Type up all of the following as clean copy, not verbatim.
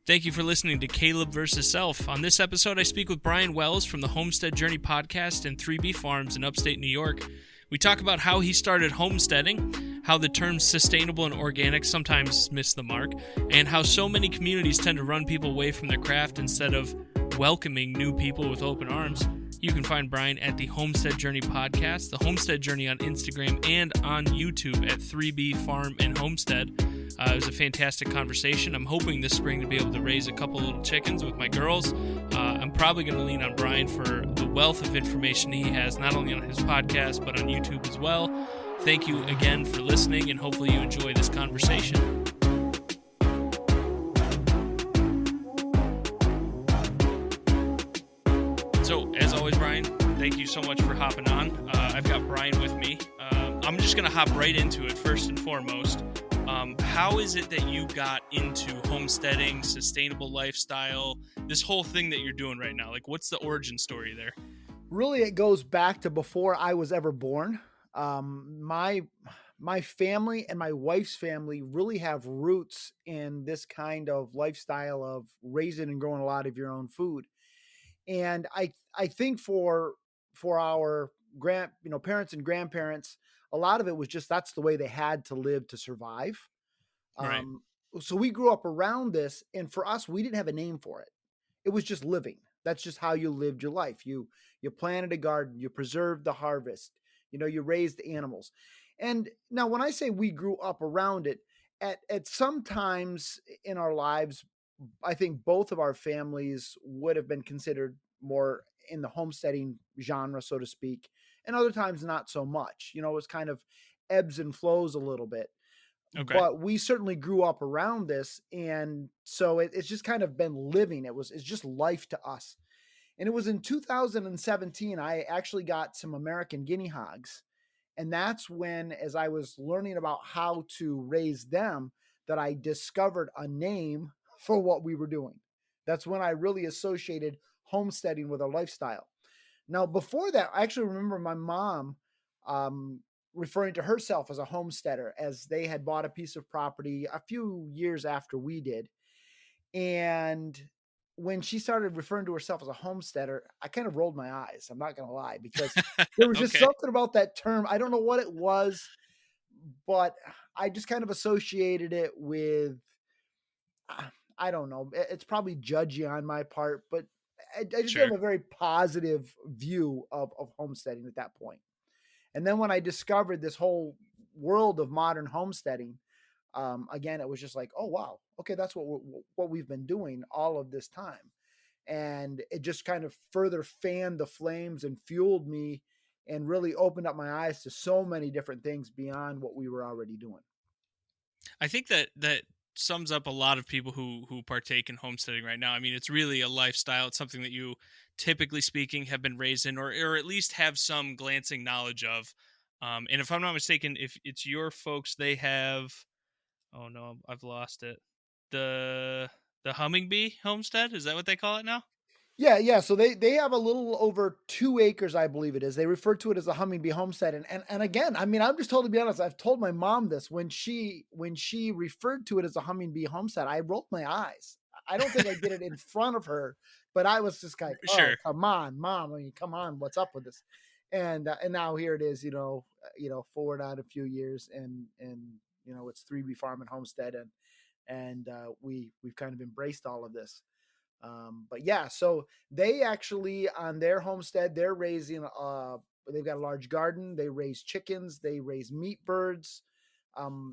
Thank you for listening to Caleb vs. Self. On this episode, I speak with Brian Wells from the Homestead Journey Podcast and 3B Farms in upstate New York. We talk about how he started homesteading, how the terms sustainable and organic sometimes miss the mark, and how so many communities tend to run people away from their craft instead of welcoming new people with open arms. You can find Brian at the Homestead Journey Podcast, the Homestead Journey on Instagram, and on YouTube at 3B Farm and Homestead. It was a fantastic conversation. I'm hoping this spring to be able to raise a couple little chickens with my girls. I'm probably going to lean on Brian for the wealth of information he has, not only on his podcast, but on YouTube as well. Thank you again for listening, and hopefully you enjoy this conversation. So, as always, Brian, thank you so much for hopping on. I've got Brian with me. I'm just going to hop right into it first and foremost. How is it that you got into homesteading, sustainable lifestyle, this whole thing that you're doing right now? Like, what's the origin story there? Really, it goes back to before I was ever born. My family and my wife's family really have roots in this kind of lifestyle of raising and growing a lot of your own food. And I think for our parents and grandparents, a lot of it was just, that's the way they had to live to survive. Right. So we grew up around this, and for us, we didn't have a name for it. It was just living. That's just how you lived your life. You planted a garden, you preserved the harvest, you raised animals. And now when I say we grew up around it, at some times in our lives, I think both of our families would have been considered more in the homesteading genre, so to speak, and other times not so much. It was kind of ebbs and flows a little bit. Okay. But we certainly grew up around this, and so it's just kind of been living. It's just life to us. And it was in 2017 I actually got some American guinea hogs, and that's when, as I was learning about how to raise them, that I discovered a name for what we were doing. That's when I really associated homesteading with a lifestyle. Now, before that, I actually remember my mom referring to herself as a homesteader, as they had bought a piece of property a few years after we did. And when she started referring to herself as a homesteader, I kind of rolled my eyes. I'm not going to lie, because there was just something about that term. I don't know what it was, but I just kind of associated it with, I don't know. It's probably judgy on my part, but I just have a very positive view of homesteading at that point. And then when I discovered this whole world of modern homesteading, again, it was just like, oh, wow. Okay, that's what we've been doing all of this time. And it just kind of further fanned the flames and fueled me and really opened up my eyes to so many different things beyond what we were already doing. I think that sums up a lot of people who partake in homesteading right now. I mean, it's really a lifestyle. It's something that you, typically speaking, have been raised in, or at least have some glancing knowledge of. And if I'm not mistaken, if it's your folks, they have, oh no, I've lost it. The Hummingbee Homestead, is that what they call it now? Yeah. So they have a little over 2 acres, I believe it is. They refer to it as a Hummingbee Homestead. And again, I mean, I'm just told, to be honest, I've told my mom this, when she referred to it as a Hummingbee Homestead, I rolled my eyes. I don't think I did it in front of her, but I was just like, oh, Sure. Come on, Mom. I mean, come on, what's up with this? And now here it is, forward on a few years, and it's 3B Farm and Homestead, and we've kind of embraced all of this. But yeah, so they actually, on their homestead, they're raising, they've got a large garden. They raise chickens, they raise meat birds.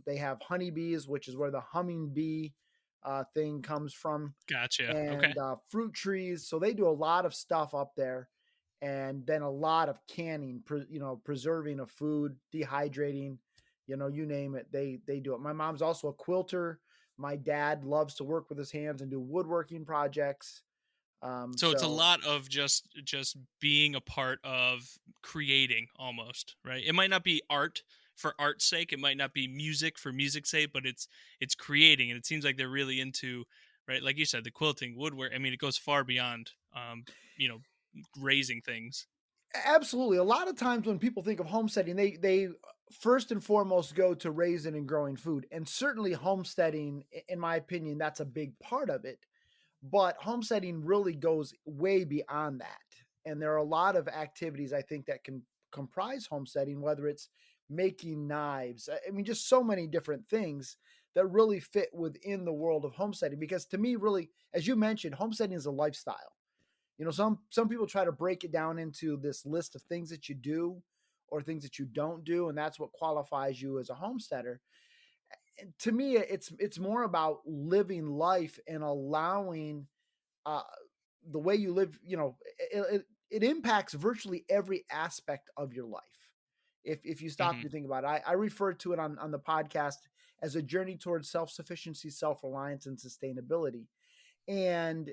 They have honeybees, which is where the hummingbee thing comes from. Gotcha. And fruit trees. So they do a lot of stuff up there, and then a lot of canning, preserving of food, dehydrating, you name it. They do it. My mom's also a quilter. My dad loves to work with his hands and do woodworking projects. So it's a lot of just being a part of creating, almost, right? It might not be art for art's sake. It might not be music for music's sake, but it's creating. And it seems like they're really into, right, like you said, the quilting, woodwork. I mean, it goes far beyond, raising things. Absolutely. A lot of times when people think of homesteading, they first and foremost go to raising and growing food. And certainly homesteading, in my opinion, that's a big part of it. But homesteading really goes way beyond that. And there are a lot of activities I think that can comprise homesteading, whether it's making knives. I mean, just so many different things that really fit within the world of homesteading. Because to me, really, as you mentioned, homesteading is a lifestyle. Some people try to break it down into this list of things that you do or things that you don't do, and that's what qualifies you as a homesteader. And to me, it's more about living life and allowing uh, the way you live. It impacts virtually every aspect of your life. If you stop Hmm. to think about it, I refer to it on the podcast as a journey towards self-sufficiency, self-reliance, and sustainability. And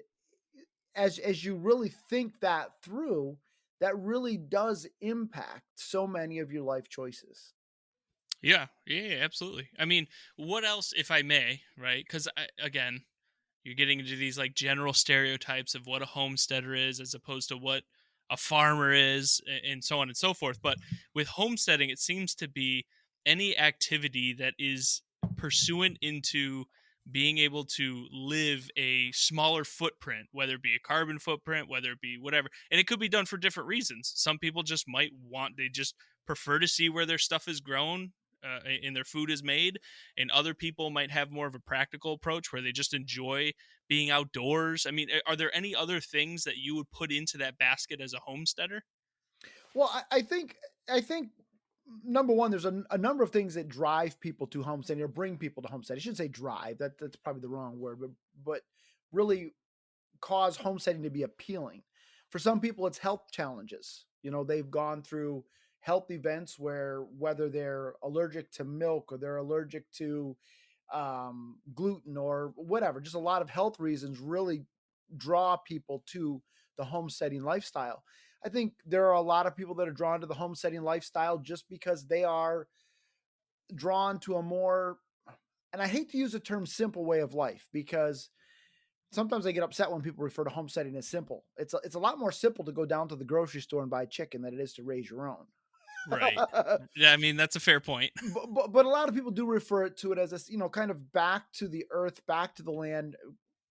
as you really think that through, that really does impact so many of your life choices. Yeah, yeah, absolutely. I mean, what else, if I may, right? Because again, you're getting into these like general stereotypes of what a homesteader is as opposed to what a farmer is, and so on and so forth. But with homesteading, it seems to be any activity that is pursuant into being able to live a smaller footprint, whether it be a carbon footprint, whether it be whatever. And it could be done for different reasons. Some people just they just prefer to see where their stuff is grown, and their food is made, and other people might have more of a practical approach where they just enjoy being outdoors. I mean, are there any other things that you would put into that basket as a homesteader? Well, I think number one, there's a number of things that drive people to homesteading or bring people to homesteading. I shouldn't say drive. That's probably the wrong word, but really cause homesteading to be appealing. For some people, it's health challenges. They've gone through health events where whether they're allergic to milk or they're allergic to gluten or whatever, just a lot of health reasons really draw people to the homesteading lifestyle. I think there are a lot of people that are drawn to the homesteading lifestyle just because they are drawn to a more, and I hate to use the term simple way of life because sometimes I get upset when people refer to homesteading as simple. It's a lot more simple to go down to the grocery store and buy chicken than it is to raise your own. Right. Yeah, I mean, that's a fair point. But a lot of people do refer to it as this, kind of back to the earth, back to the land,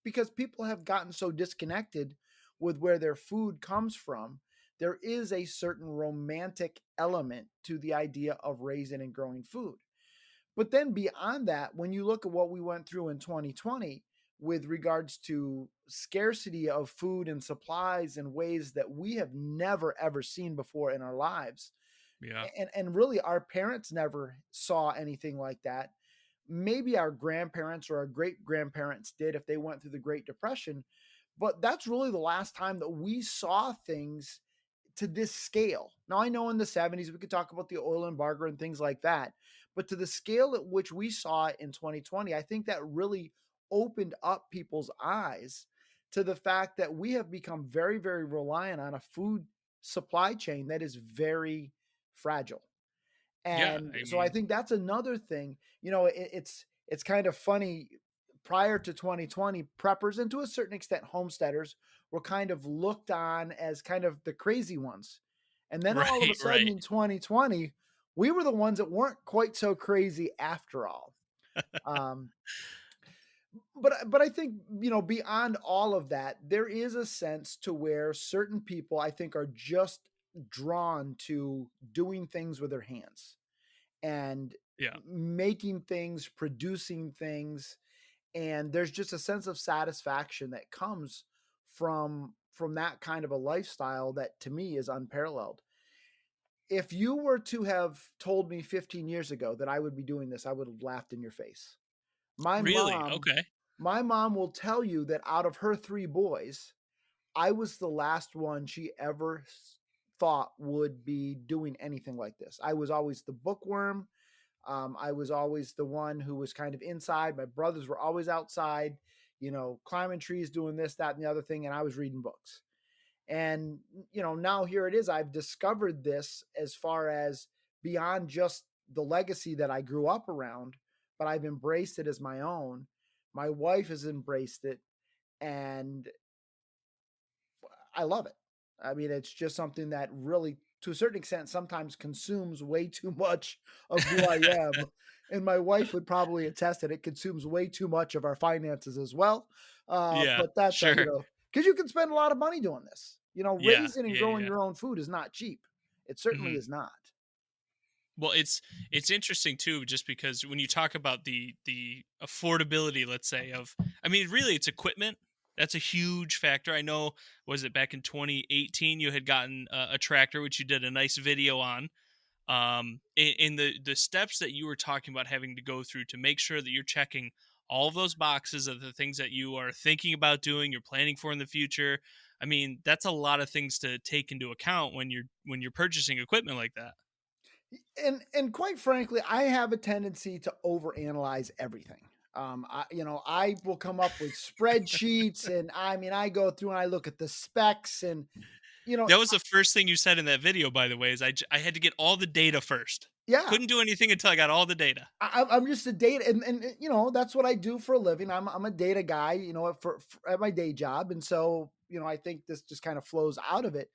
because people have gotten so disconnected with where their food comes from. There is a certain romantic element to the idea of raising and growing food. But then beyond that, when you look at what we went through in 2020 with regards to scarcity of food and supplies in ways that we have never ever seen before in our lives, Yeah. and really our parents never saw anything like that. Maybe our grandparents or our great grandparents did if they went through the Great Depression, but that's really the last time that we saw things to this scale. Now, I know in the 70s we could talk about the oil embargo and things like that, but to the scale at which we saw it in 2020, I think that really opened up people's eyes to the fact that we have become very, very reliant on a food supply chain that is very fragile. Yeah, And I so I mean, think that's another thing. It's kind of funny. Prior to 2020, preppers and to a certain extent homesteaders were kind of looked on as kind of the crazy ones. And then all of a right, sudden right. in 2020, we were the ones that weren't quite so crazy after all. Um, but I think, beyond all of that, there is a sense to where certain people I think are just drawn to doing things with their hands and Yeah. making things, producing things, and there's just a sense of satisfaction that comes from that kind of a lifestyle that to me is unparalleled. If you were to have told me 15 years ago that I would be doing this, I would have laughed in your face. My Really? mom, Okay. my mom will tell you that out of her three boys, I was the last one she ever thought would be doing anything like this. I was always the bookworm. I was always the one who was kind of inside. My brothers were always outside, climbing trees, doing this, that, and the other thing. And I was reading books. And, now here it is. I've discovered this as far as beyond just the legacy that I grew up around, but I've embraced it as my own. My wife has embraced it. And I love it. I mean, it's just something that really, to a certain extent, sometimes consumes way too much of who I am. And my wife would probably attest that it consumes way too much of our finances as well. Yeah, But that's, sure. because you can spend a lot of money doing this. Yeah, Raising and yeah, growing yeah. your own food is not cheap. It certainly Mhm. is not. Well, it's interesting too, just because when you talk about the affordability, let's say, of, I mean, really, it's equipment. That's a huge factor. I know, was it back in 2018 you had gotten a tractor, which you did a nice video on. In the steps that you were talking about having to go through to make sure that you're checking all of those boxes of the things that you are thinking about doing, you're planning for in the future. I mean, that's a lot of things to take into account when you're purchasing equipment like that. And quite frankly, I have a tendency to overanalyze everything. I will come up with spreadsheets, and I mean, I go through and I look at the specs, and you know, That was the first thing you said in that video, by the way, is I had to get all the data first. yeah, Couldn't do anything until I got all the data. I'm just a data, and that's what I do for a living. I'm a data guy, for at my day job, and so I think this just kind of flows out of it.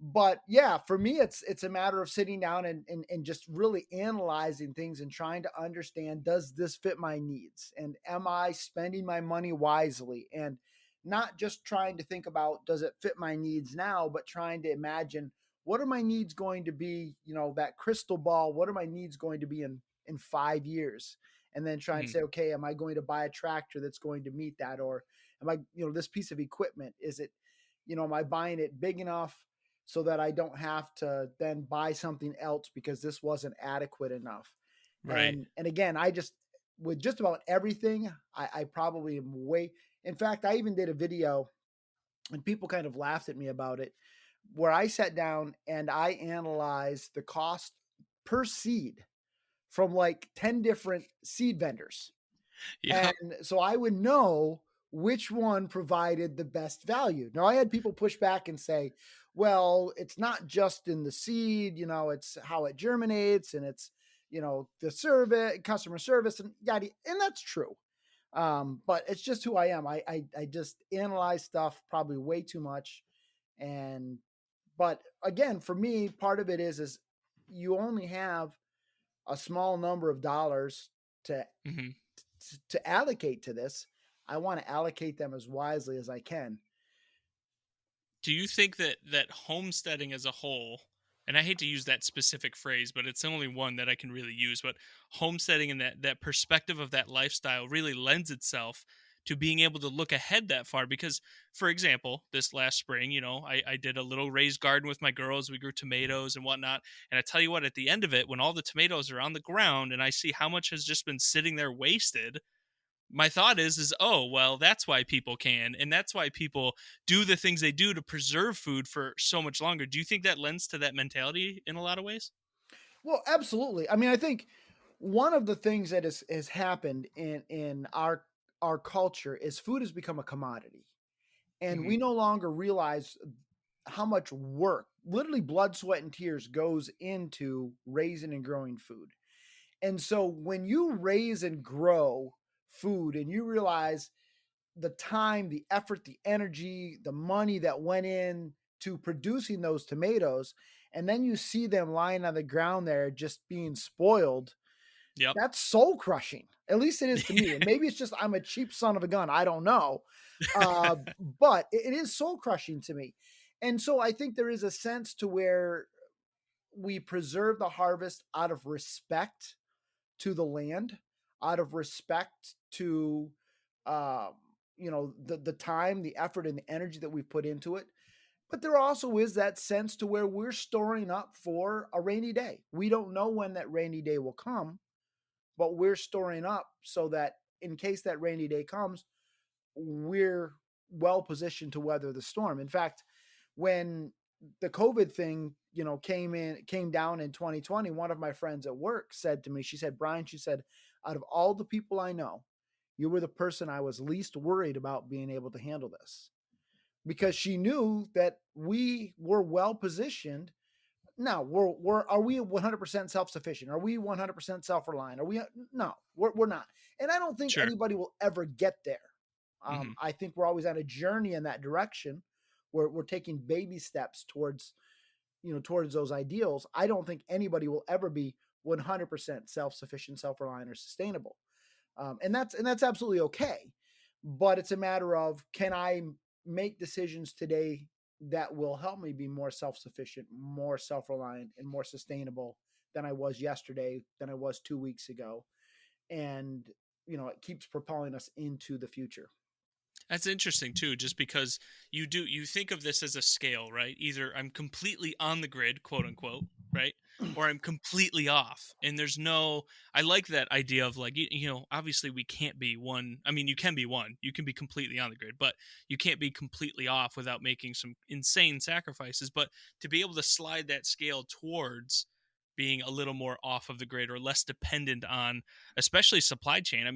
But yeah, for me, it's a matter of sitting down and just really analyzing things and trying to understand, does this fit my needs, and am I spending my money wisely, and not just trying to think about, does it fit my needs now, but trying to imagine, what are my needs going to be, that crystal ball, what are my needs going to be in 5 years, and then try and Mhm. say, okay, am I going to buy a tractor that's going to meet that, or am I, this piece of equipment, is it, am I buying it big enough so that I don't have to then buy something else because this wasn't adequate enough. Right. And again, I just, with just about everything, I probably am way. In fact, I even did a video, and people kind of laughed at me about it, where I sat down and I analyzed the cost per seed from like 10 different seed vendors. Yep. And so I would know which one provided the best value. Now, I had people push back and say, well, it's not just in the seed, it's how it germinates, and it's, the service, customer service, and yada. And that's true. But it's just who I am. I just analyze stuff probably way too much. And, but again, for me, part of it is you only have a small number of dollars to Mhm. allocate to this. I want to allocate them as wisely as I can. Do you think that homesteading as a whole, and I hate to use that specific phrase, but it's the only one that I can really use, but homesteading and that perspective of that lifestyle really lends itself to being able to look ahead that far? Because, for example, this last spring, I did a little raised garden with my girls. We grew tomatoes and whatnot. And I tell you what, at the end of it, when all the tomatoes are on the ground and I see how much has just been sitting there wasted, my thought is, oh, well, that's why people can, and that's why people do the things they do to preserve food for so much longer. Do you think that lends to that mentality in a lot of ways? Well, absolutely. I mean, I think one of the things that has happened in our culture is food has become a commodity, and Hmm. we no longer realize how much work, literally blood, sweat, and tears, goes into raising and growing food. And so when you raise and grow food, and you realize the time, the effort, the energy, the money that went in to producing those tomatoes, and then you see them lying on the ground there just being spoiled, Yep. that's soul crushing. At least it is to me. And maybe it's just I'm a cheap son of a gun. I don't know. Uh, but it is soul crushing to me. And so I think there is a sense to where we preserve the harvest out of respect to the land, out of respect to um, the time, the effort, and the energy that we've put into it. But there also is that sense to where we're storing up for a rainy day. We don't know when that rainy day will come, but we're storing up so that in case that rainy day comes, we're well positioned to weather the storm. In fact, when the COVID thing, came down in 2020, one of my friends at work said to me, she said, Brian, she said, out of all the people I know, you were the person I was least worried about being able to handle this, because she knew that we were well positioned. Now, are we 100% self-sufficient? Are we 100% self-reliant? Are we? No, we're not. And I don't think Sure. anybody will ever get there. Hmm. I think we're always on a journey in that direction, where we're taking baby steps towards those ideals. I don't think anybody will ever be 100% self-sufficient, self-reliant, or sustainable. And that's absolutely okay. but it's a matter of, can I make decisions today that will help me be more self-sufficient, more self-reliant, and more sustainable than I was yesterday, than I was 2 weeks ago. And, it keeps propelling us into the future. That's interesting too, just because you think of this as a scale, right? Either I'm completely on the grid, quote unquote, right? Or I'm completely off. And there's no I like that idea of like obviously we can't be one. I mean, you can be one. You can be completely on the grid, but you can't be completely off without making some insane sacrifices. But to be able to slide that scale towards being a little more off of the grid or less dependent on especially supply chain.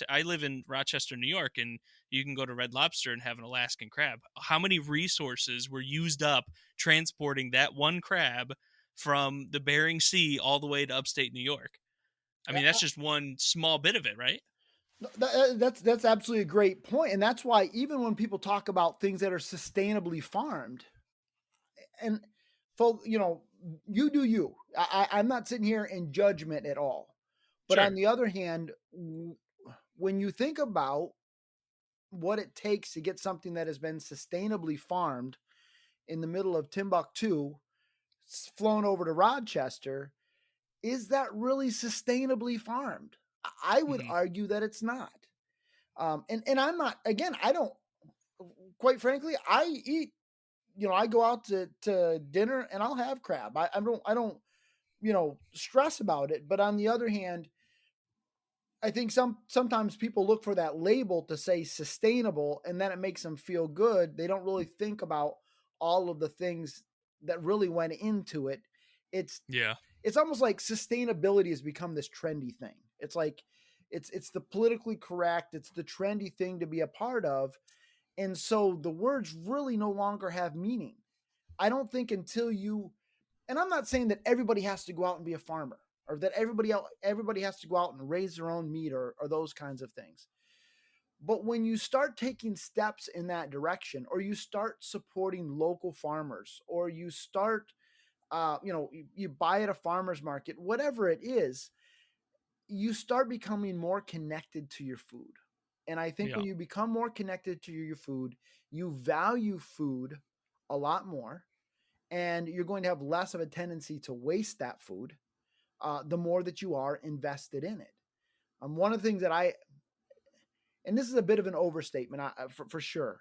I live in Rochester, New York, and you can go to Red Lobster and have an Alaskan crab. How many resources were used up transporting that one crab from the Bering Sea all the way to upstate New York? I mean, that's just one small bit of it, right? That's absolutely a great point, and that's why even when people talk about things that are sustainably farmed, and folks, you do you. I'm not sitting here in judgment at all, but Sure. on the other hand, when you think about what it takes to get something that has been sustainably farmed in the middle of Timbuktu, flown over to Rochester, is that really sustainably farmed? I would Hmm. argue that it's not. And I'm not, again, I don't, quite frankly, I eat, I go out to dinner and I'll have crab. I don't, stress about it. But on the other hand, I think sometimes people look for that label to say sustainable, and then it makes them feel good. They don't really think about all of the things that really went into it. It's Yeah. it's almost like sustainability has become this trendy thing. It's like it's the politically correct, it's the trendy thing to be a part of. And so the words really no longer have meaning. I don't think until you, and I'm not saying that everybody has to go out and be a farmer, or that everybody has to go out and raise their own meat, or those kinds of things. But when you start taking steps in that direction, or you start supporting local farmers, or you start you buy at a farmer's market, whatever it is, you start becoming more connected to your food. And I think Yeah. when you become more connected to your food, you value food a lot more, and you're going to have less of a tendency to waste that food, the more that you are invested in it. One of the things that and this is a bit of an overstatement, for sure,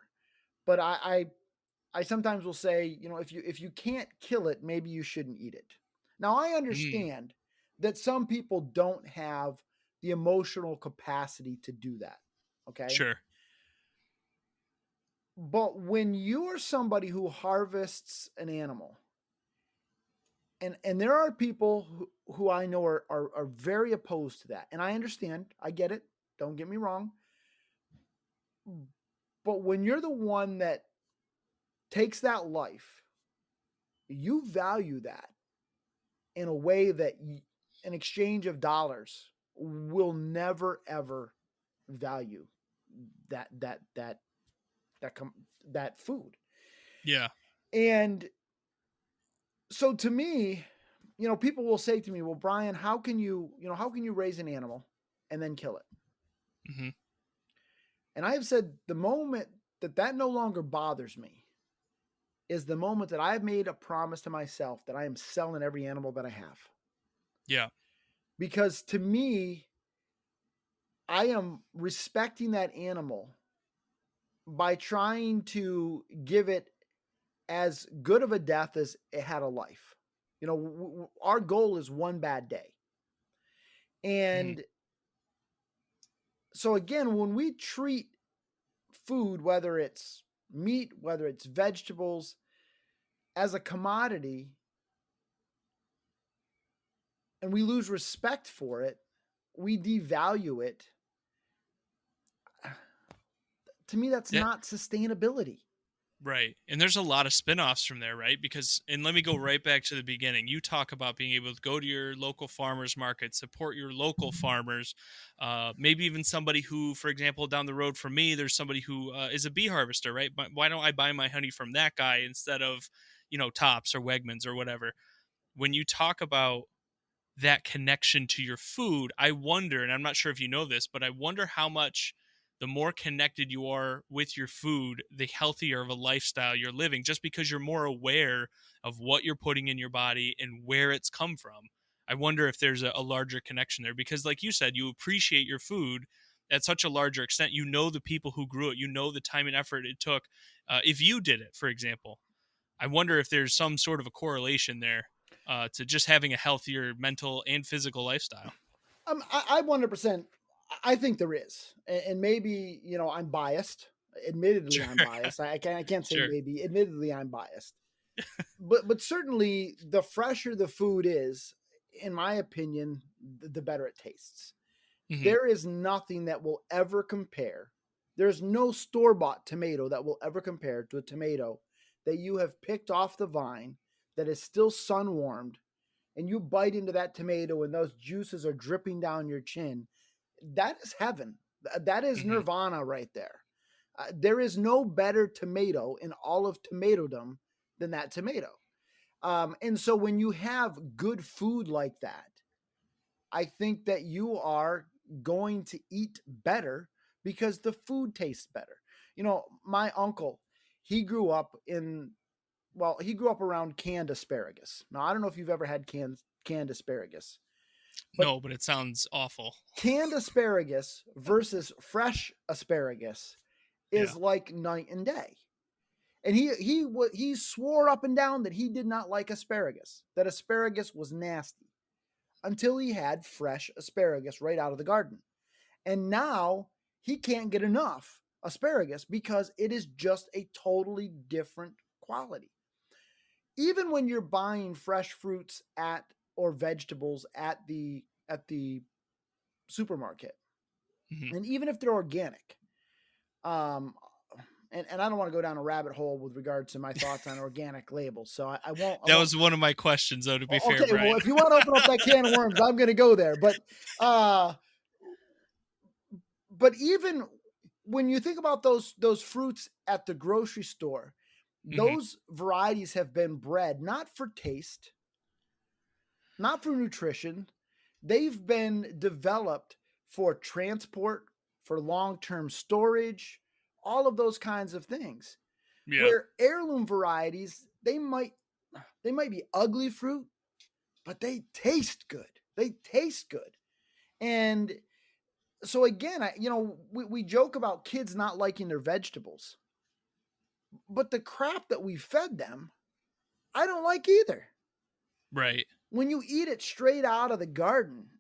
but I sometimes will say, if you can't kill it, maybe you shouldn't eat it. Now, I Mm, understand that some people don't have the emotional capacity to do that. Okay. sure. But when you are somebody who harvests an animal, and there are people who I know are very opposed to that. And I understand, I get it. Don't get me wrong. But when you're the one that takes that life, you value that in a way that an exchange of dollars will never ever value that that that that com- that food. Yeah. And so to me, people will say to me, "Well, Brian, how can you raise an animal and then kill it?" Hmm. And I have said the moment that no longer bothers me is the moment that I've made a promise to myself that I am selling every animal that I have. Yeah. Because to me, I am respecting that animal by trying to give it as good of a death as it had a life. Our goal is one bad day. Hmm. And so, again, when we treat food, whether it's meat, whether it's vegetables, as a commodity, and we lose respect for it, we devalue it. To me, that's Yeah. not sustainability. Right. And there's a lot of spin-offs from there, right? Because and let me go right back to the beginning. You talk about being able to go to your local farmers market, support your local farmers, maybe even somebody who, for example, down the road from me, there's somebody who is a bee harvester, right? But why don't I buy my honey from that guy instead of, Tops or Wegmans or whatever? When you talk about that connection to your food, I wonder, and I'm not sure if you know this, but I wonder how much the more connected you are with your food, the healthier of a lifestyle you're living, just because you're more aware of what you're putting in your body and where it's come from. I wonder if there's a larger connection there, because like you said, you appreciate your food at such a larger extent. You know the people who grew it, you know the time and effort it took. If you did it, for example, I wonder if there's some sort of a correlation there to just having a healthier mental and physical lifestyle. I 100%. I think there is, and maybe I'm biased. Admittedly, Sure. I'm biased. I can't say Sure. maybe. Admittedly, I'm biased. But certainly, the fresher the food is, in my opinion, the better it tastes. Hmm. There is nothing that will ever compare. There's no store-bought tomato that will ever compare to a tomato that you have picked off the vine, that is still sun-warmed, and you bite into that tomato and those juices are dripping down your chin. That is heaven. That is Hmm. nirvana right there. There is no better tomato in all of tomatodom than that tomato. And so when you have good food like that, I think that you are going to eat better because the food tastes better. My uncle, he grew up he grew up around canned asparagus. Now, I don't know if you've ever had canned asparagus, but No, but it sounds awful. canned asparagus versus fresh asparagus Yeah. is like night and day. And he swore up and down that he did not like asparagus, that asparagus was nasty, until he had fresh asparagus right out of the garden. And now he can't get enough asparagus because it is just a totally different quality. Even when you're buying fresh fruits or vegetables at the supermarket, Hmm. and even if they're organic, um, and I don't want to go down a rabbit hole with regards to my thoughts on organic labels, so I won't. That was one of my questions, though, to be fair, Okay, well, Brian. if you want to open up that can of worms, I'm going to go there. Uh, but even when you think about those fruits at the grocery store, Hmm. those varieties have been bred not for taste, not for nutrition. They've been developed for transport, for long-term storage, all of those kinds of things. Yeah. Where heirloom varieties, they might be ugly fruit, but they taste good. They taste good. And so again, we joke about kids not liking their vegetables, but the crap that we fed them, I don't like either. Right. When you eat it straight out of the garden,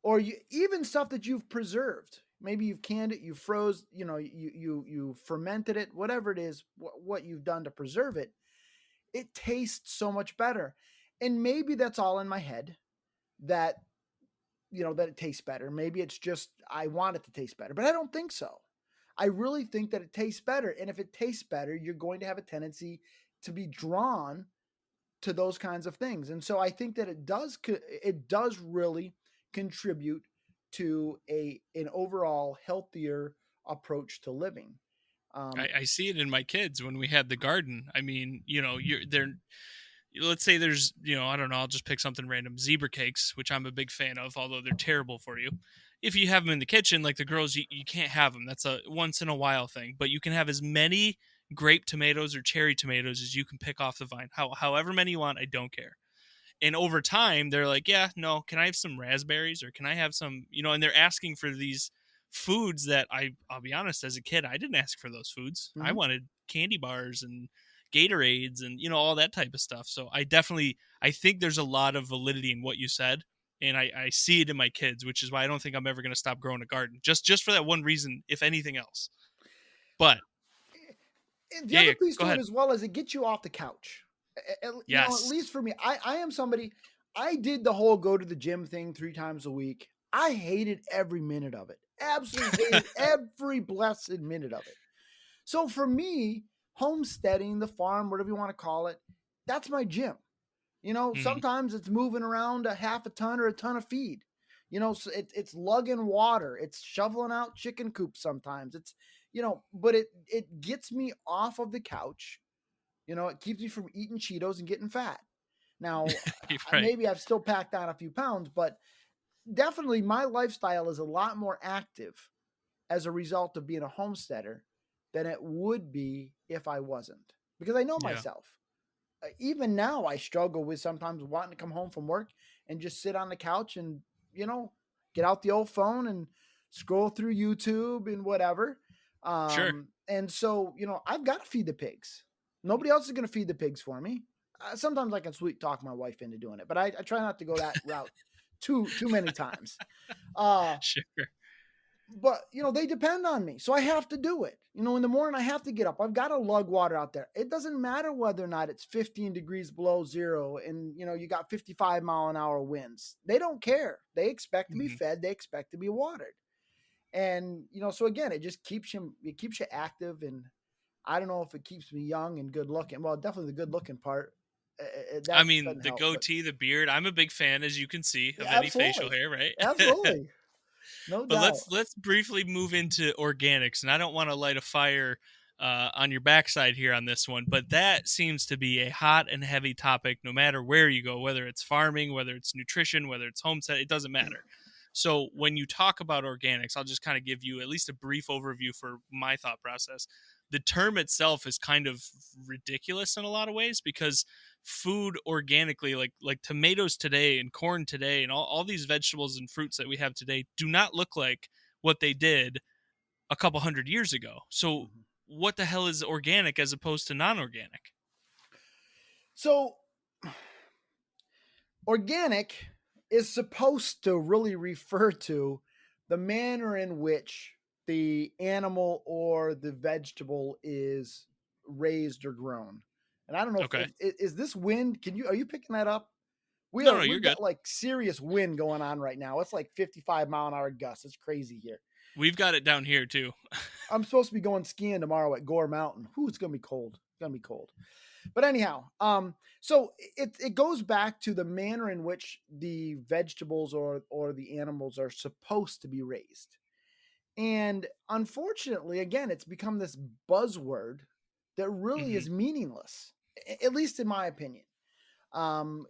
or even stuff that you've preserved, maybe you've canned it, you froze, you fermented it, whatever it is, what you've done to preserve it, it tastes so much better. And maybe that's all in my head, that that it tastes better. Maybe it's just I want it to taste better, but I don't think so. I really think that it tastes better. And if it tastes better, you're going to have a tendency to be drawn to those kinds of things. And so I think that it does really contribute to an overall healthier approach to living. I see it in my kids when we had the garden. I mean, let's say there's, I don't know, I'll just pick something random, zebra cakes, which I'm a big fan of, although they're terrible for you. If you have them in the kitchen, like the girls, you can't have them. That's a once in a while thing. But you can have as many grape tomatoes or cherry tomatoes as you can pick off the vine. However many you want, I don't care. And over time, they're like, yeah, no, can I have some raspberries, or can I have some, and they're asking for these foods that I'll be honest, as a kid, I didn't ask for those foods. I Mhm. wanted candy bars and Gatorades and, all that type of stuff. So I think there's a lot of validity in what you said. And I see it in my kids, which is why I don't think I'm ever going to stop growing a garden, just for that one reason, if anything else. But And the yeah, other piece go to it ahead. as well is it gets you off the couch. At Yes. least for me, I am somebody. I did the whole go to the gym thing 3 times a week. I hated every minute of it. Absolutely hated every blessed minute of it. So for me, homesteading, the farm, whatever you want to call it, that's my gym. Hmm. Sometimes it's moving around a half a ton or a ton of feed. So it's lugging water, it's shoveling out chicken coops sometimes. But it gets me off of the couch. It keeps me from eating Cheetos and getting fat. Now, Right. maybe I've still packed on a few pounds, but definitely my lifestyle is a lot more active as a result of being a homesteader than it would be if I wasn't, because I know Yeah. myself. Even now, I struggle with sometimes wanting to come home from work and just sit on the couch and, get out the old phone and scroll through YouTube and whatever. Sure. And so, I've got to feed the pigs. Nobody else is going to feed the pigs for me. Sometimes I can sweet talk my wife into doing it, but I try not to go that route too many times. Uh, Sure. but they depend on me, so I have to do it. In the morning I have to get up. I've got to lug water out there. It doesn't matter whether or not it's 15 degrees below zero and you got 55-mile-an-hour winds. They don't care. They expect to be Mhm. fed. They expect to be watered. And so again, it just keeps you active. And I don't know if it keeps me young and good looking. Well, definitely the good looking part. I That mean, doesn't the help. But goatee, the beard. I'm a big fan, as you can see, of yeah, any facial absolutely, hair, right? absolutely, no But doubt. let's briefly move into organics, and I don't want to light a fire on your backside here on this one, but that seems to be a hot and heavy topic, no matter where you go, whether it's farming, whether it's nutrition, whether it's homestead, it doesn't matter. So when you talk about organics, I'll just kind of give you at least a brief overview for my thought process. The term itself is kind of ridiculous in a lot of ways, because food organically, like tomatoes today and corn today and all these vegetables and fruits that we have today, do not look like what they did a couple hundred years ago. So Mhm. what the hell is organic as opposed to non-organic? So organic is supposed to really refer to the manner in which the animal or the vegetable is raised or grown. And I don't know Okay. if is this wind. Are you picking that up? No, you're We've good. got like serious wind going on right now. It's like 55-mile-an-hour gusts. It's crazy here. We've got it down here too. I'm supposed to be going skiing tomorrow at Gore Mountain. Whew, it's gonna be cold. It's gonna be cold. But anyhow, so it goes back to the manner in which the vegetables or the animals are supposed to be raised. And unfortunately, again, it's become this buzzword that really Hmm. is meaningless, at least in my opinion. Um,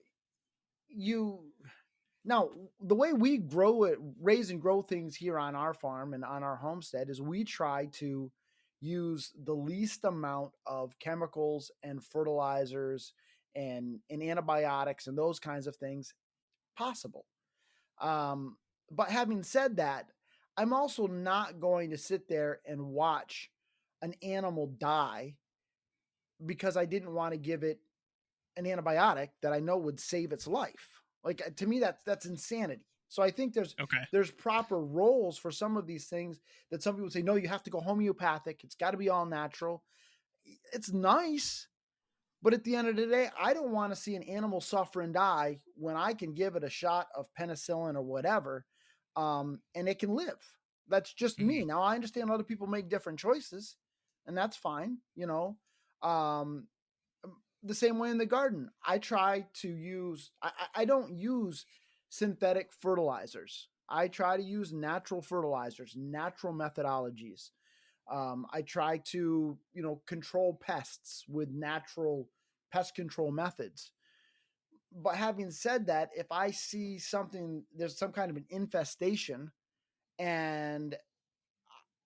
you Now, the way we raise and grow things here on our farm and on our homestead is we try to use the least amount of chemicals and fertilizers and antibiotics and those kinds of things possible. Um, but having said that, I'm also not going to sit there and watch an animal die because I didn't want to give it an antibiotic that I know would save its life. Like to me, that's insanity. So I think Okay. there's proper roles for some of these things that some people say, no, you have to go homeopathic. It's got to be all natural. It's nice, but at the end of the day, I don't want to see an animal suffer and die when I can give it a shot of penicillin or whatever, and it can live. That's just Hmm. me. Now I understand other people make different choices, and that's fine. Um, the same way in the garden. I try to use, I don't use synthetic fertilizers. I try to use natural fertilizers, natural methodologies. I try to, control pests with natural pest control methods. But having said that, if I see something, there's some kind of an infestation and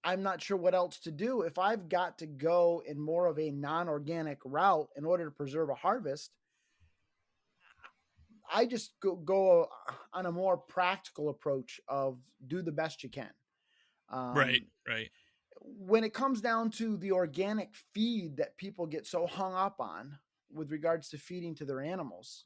I'm not sure what else to do, if I've got to go in more of a non organic route in order to preserve a harvest, I just go on a more practical approach of do the best you can. Right. Um, Right. when it comes down to the organic feed that people get so hung up on with regards to feeding to their animals,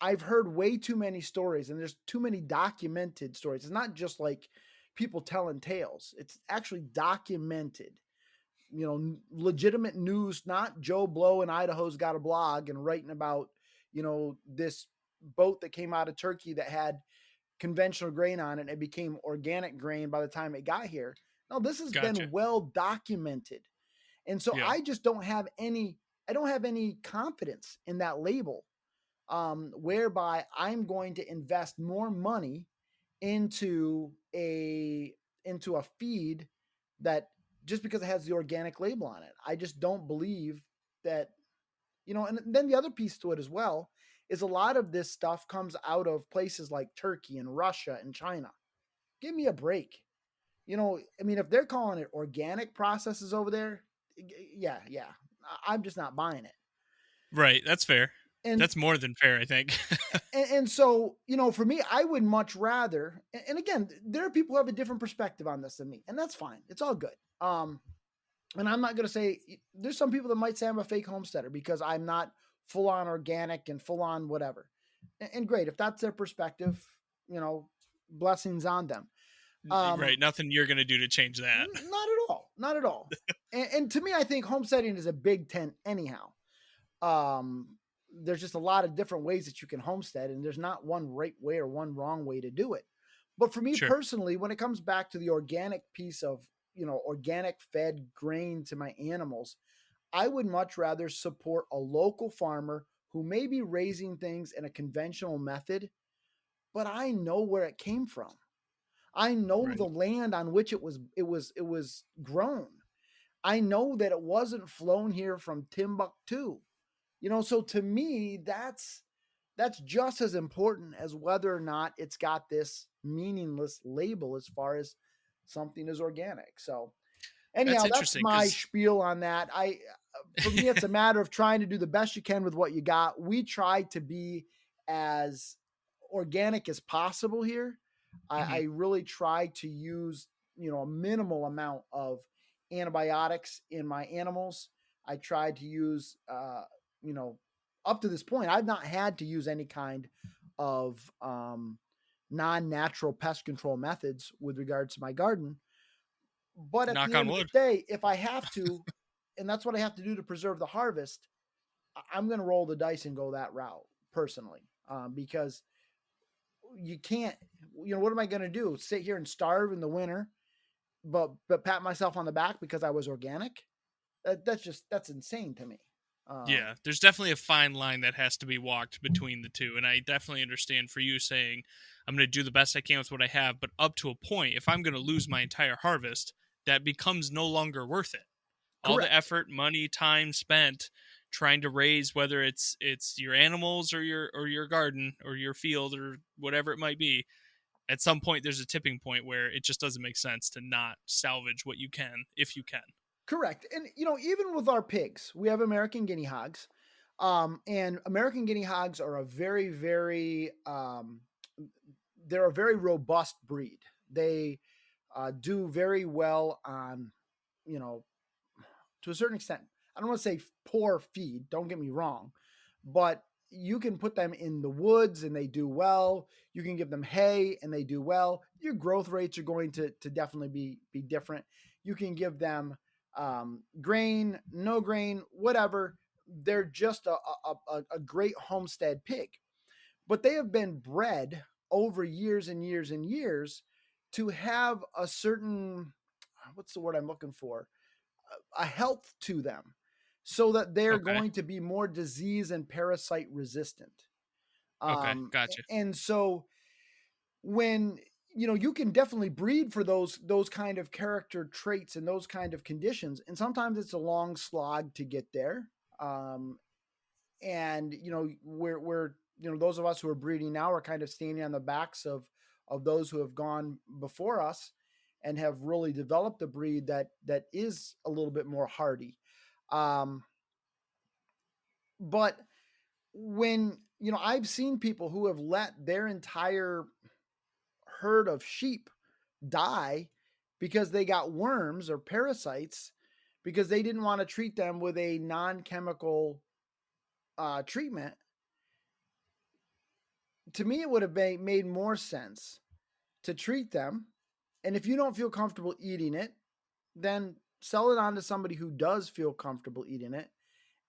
I've heard way too many stories and there's too many documented stories. It's not just like people telling tales, it's actually documented. Legitimate news, not Joe Blow in Idaho's got a blog and writing about, this boat that came out of Turkey that had conventional grain on it and it became organic grain by the time it got here. No, this has Gotcha. been well documented. And so Yeah. I just I don't have any confidence in that label, whereby I'm going to invest more money into a feed that just because it has the organic label on it. I just don't believe that, and then the other piece to it as well is a lot of this stuff comes out of places like Turkey and Russia and China. Give me a break. You know, I mean, if they're calling it organic processes over there, yeah. I'm just not buying it. Right. That's fair. And That's more than fair, I think. and so, you know, for me, I would much rather, and again, there are people who have a different perspective on this than me, and that's fine. It's all good. And I'm not going to say, there's some people that might say I'm a fake homesteader because I'm not full on organic and full on whatever. And great, if that's their perspective, you know, blessings on them. Right. Nothing you're going to do to change that. Not at all. Not at all. And to me, I think homesteading is a big tent anyhow. There's just a lot of different ways that you can homestead, and there's not one right way or one wrong way to do it. But for me personally, when it comes back to the organic piece of, you know, organic fed grain to my animals, I would much rather support a local farmer who may be raising things in a conventional method, but I know where it came from. I know the land on which it was grown. I know that it wasn't flown here from Timbuktu. You know, so to me, that's just as important as whether or not it's got this meaningless label as far as something is organic. So anyhow, that's my spiel on that. For me, it's a matter of trying to do the best you can with what you got. We try to be as organic as possible here. I really try to use, you know, a minimal amount of antibiotics in my animals. I tried to use, you know, up to this point, I've not had to use any kind of non-natural pest control methods with regards to my garden. But at the end of the day, if I have to, and that's what I have to do to preserve the harvest, I'm going to roll the dice and go that route personally, because you can't, you know, what am I going to do? Sit here and starve in the winter, but pat myself on the back because I was organic? That's insane to me. Yeah, there's definitely a fine line that has to be walked between the two. And I definitely understand for you saying, I'm going to do the best I can with what I have. But up to a point, if I'm going to lose my entire harvest, that becomes no longer worth it. Correct. All the effort, money, time spent trying to raise, whether it's your animals or your garden or your field or whatever it might be, at some point there's a tipping point where it just doesn't make sense to not salvage what you can, if you can. Correct. And, you know, even with our pigs, we have American guinea hogs. And American guinea hogs are a very, very, they're a very robust breed. They do very well on, you know, to a certain extent. I don't want to say poor feed, don't get me wrong, but you can put them in the woods and they do well. You can give them hay and they do well. Your growth rates are going to definitely be different. You can give them grain, no grain, whatever. They're just a great homestead pig, but they have been bred over years and years and years to have a certain, what's the word I'm looking for? A health to them, so that they're going to be more disease and parasite resistant. Gotcha. And so when, you know, you can definitely breed for those kind of character traits and those kind of conditions. And sometimes it's a long slog to get there. And, you know, we're, you know, those of us who are breeding now are kind of standing on the backs of those who have gone before us and have really developed a breed that is a little bit more hardy. But when, you know, I've seen people who have let their entire herd of sheep die because they got worms or parasites because they didn't want to treat them with a non-chemical treatment. To me, it would have made more sense to treat them. And if you don't feel comfortable eating it, then sell it on to somebody who does feel comfortable eating it.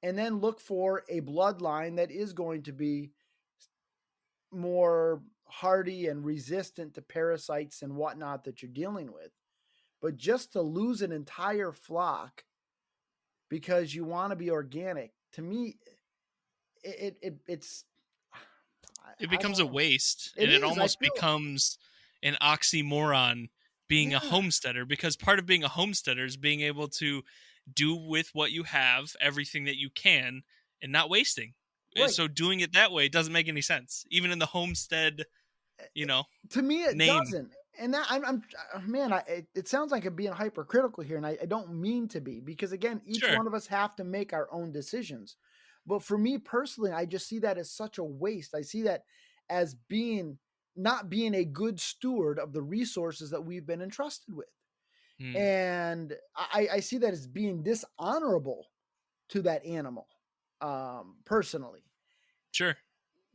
And then look for a bloodline that is going to be more hardy and resistant to parasites and whatnot that you're dealing with. But just to lose an entire flock because you want to be organic, to me, it becomes a waste. It almost becomes an oxymoron being a homesteader, because part of being a homesteader is being able to do with what you have everything that you can and not wasting. Right. So doing it that way doesn't make any sense, even in the homestead, you know, to me it name. doesn't. And that I'm man, it sounds like I'm being hypercritical here, and I don't mean to be, because again, each Sure. one of us have to make our own decisions. But for me personally, I just see that as such a waste. I see that as being not being a good steward of the resources that we've been entrusted with. Hmm. And I see that as being dishonorable to that animal, personally. Sure.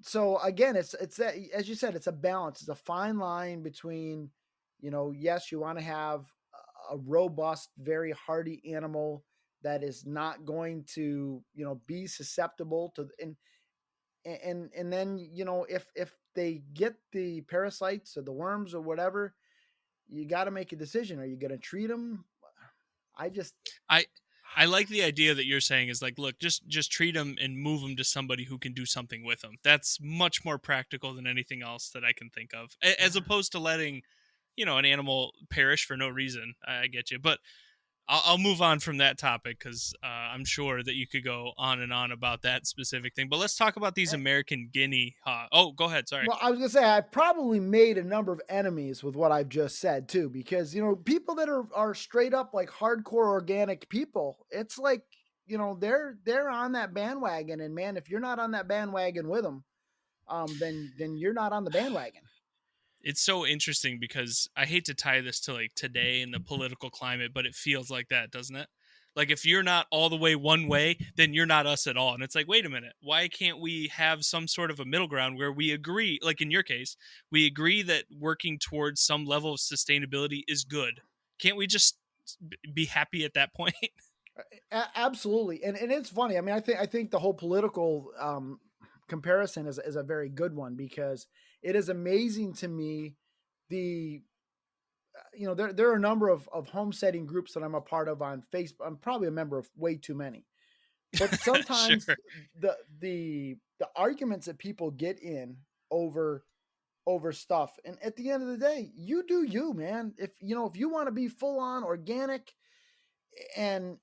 So again, it's that, as you said, it's a balance. It's a fine line between, yes, you want to have a robust, very hardy animal that is not going to, be susceptible to, and then, if they get the parasites or the worms or whatever, you got to make a decision. Are you going to treat them? I just, I I like the idea that you're saying is like, look, just treat them and move them to somebody who can do something with them. That's much more practical than anything else that I can think of, as yeah. opposed to letting, an animal perish for no reason. I get you, but I'll move on from that topic because I'm sure that you could go on and on about that specific thing. But let's talk about these American Guinea. Oh, go ahead. Sorry. Well, I was gonna say I probably made a number of enemies with what I've just said too, because people that are straight up like hardcore organic people, it's like they're on that bandwagon, and man, if you're not on that bandwagon with them, then you're not on the bandwagon. It's so interesting because I hate to tie this to like today in the political climate, but it feels like that, doesn't it? Like if you're not all the way one way, then you're not us at all. And it's like, wait a minute, why can't we have some sort of a middle ground where we agree, like in your case, we agree that working towards some level of sustainability is good. Can't we just be happy at that point? Absolutely, and it's funny. I mean, I think the whole political comparison is a very good one, because it is amazing to me the there are a number of homesteading groups that I'm a part of on Facebook. I'm probably a member of way too many, but sometimes Sure. the arguments that people get in over stuff, and at the end of the day, you do you, man. If you want to be full on organic, and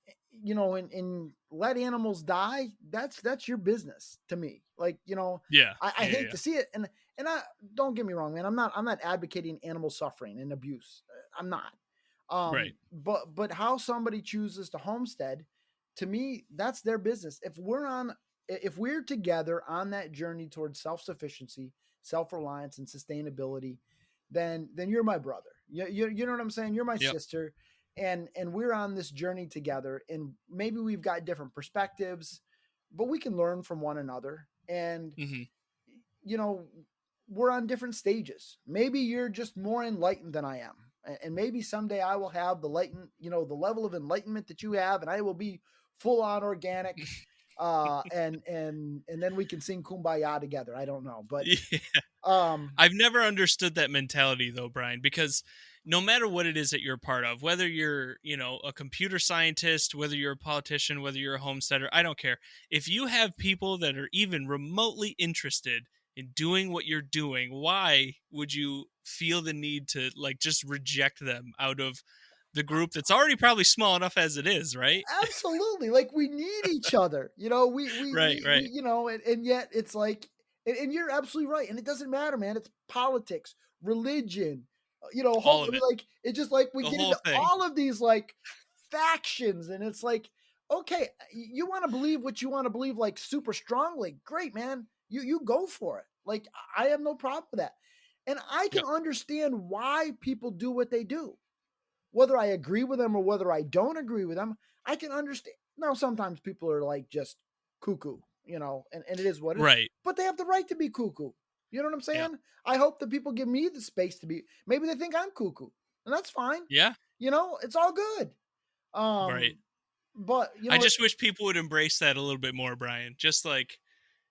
and let animals die, that's your business to me. Like, Yeah. I Yeah. hate Yeah. to see it, and I don't get me wrong, man. I'm not advocating animal suffering and abuse. I'm not. Right. But how somebody chooses to homestead, to me, that's their business. If we're together on that journey towards self-sufficiency, self-reliance, and sustainability, then you're my brother. You know what I'm saying? You're my Yep. sister, and we're on this journey together, and maybe we've got different perspectives, but we can learn from one another. And Hmm. you know we're on different stages. Maybe you're just more enlightened than I am, and maybe someday I will have the level of enlightenment that you have, and I will be full on organic, and then we can sing kumbaya together. I don't know, but Yeah. um I've never understood that mentality though, Brian, because no matter what it is that you're part of, whether you're, a computer scientist, whether you're a politician, whether you're a homesteader, I don't care. If you have people that are even remotely interested in doing what you're doing, why would you feel the need to like just reject them out of the group that's already probably small enough as it is, right? Absolutely. Like, we need each other. Right, right. And yet it's like, and you're absolutely right. And it doesn't matter, man. It's politics, religion, All of it. like, it's just like we The get whole into thing. all of these like factions, and it's like, okay, you want to believe what you want to believe, like, super strongly. Great, man. You go for it. Like, I have no problem with that. And I can Yep. understand why people do what they do, whether I agree with them or whether I don't agree with them. I can understand. Now, sometimes people are like just cuckoo, and it is what it is, Right. but they have the right to be cuckoo. You know what I'm Yeah. saying? I hope that people give me the space to be. Maybe they think I'm cuckoo, and that's fine. Yeah. It's all good. Right. Um, but I just wish people would embrace that a little bit more, Brian. Just like,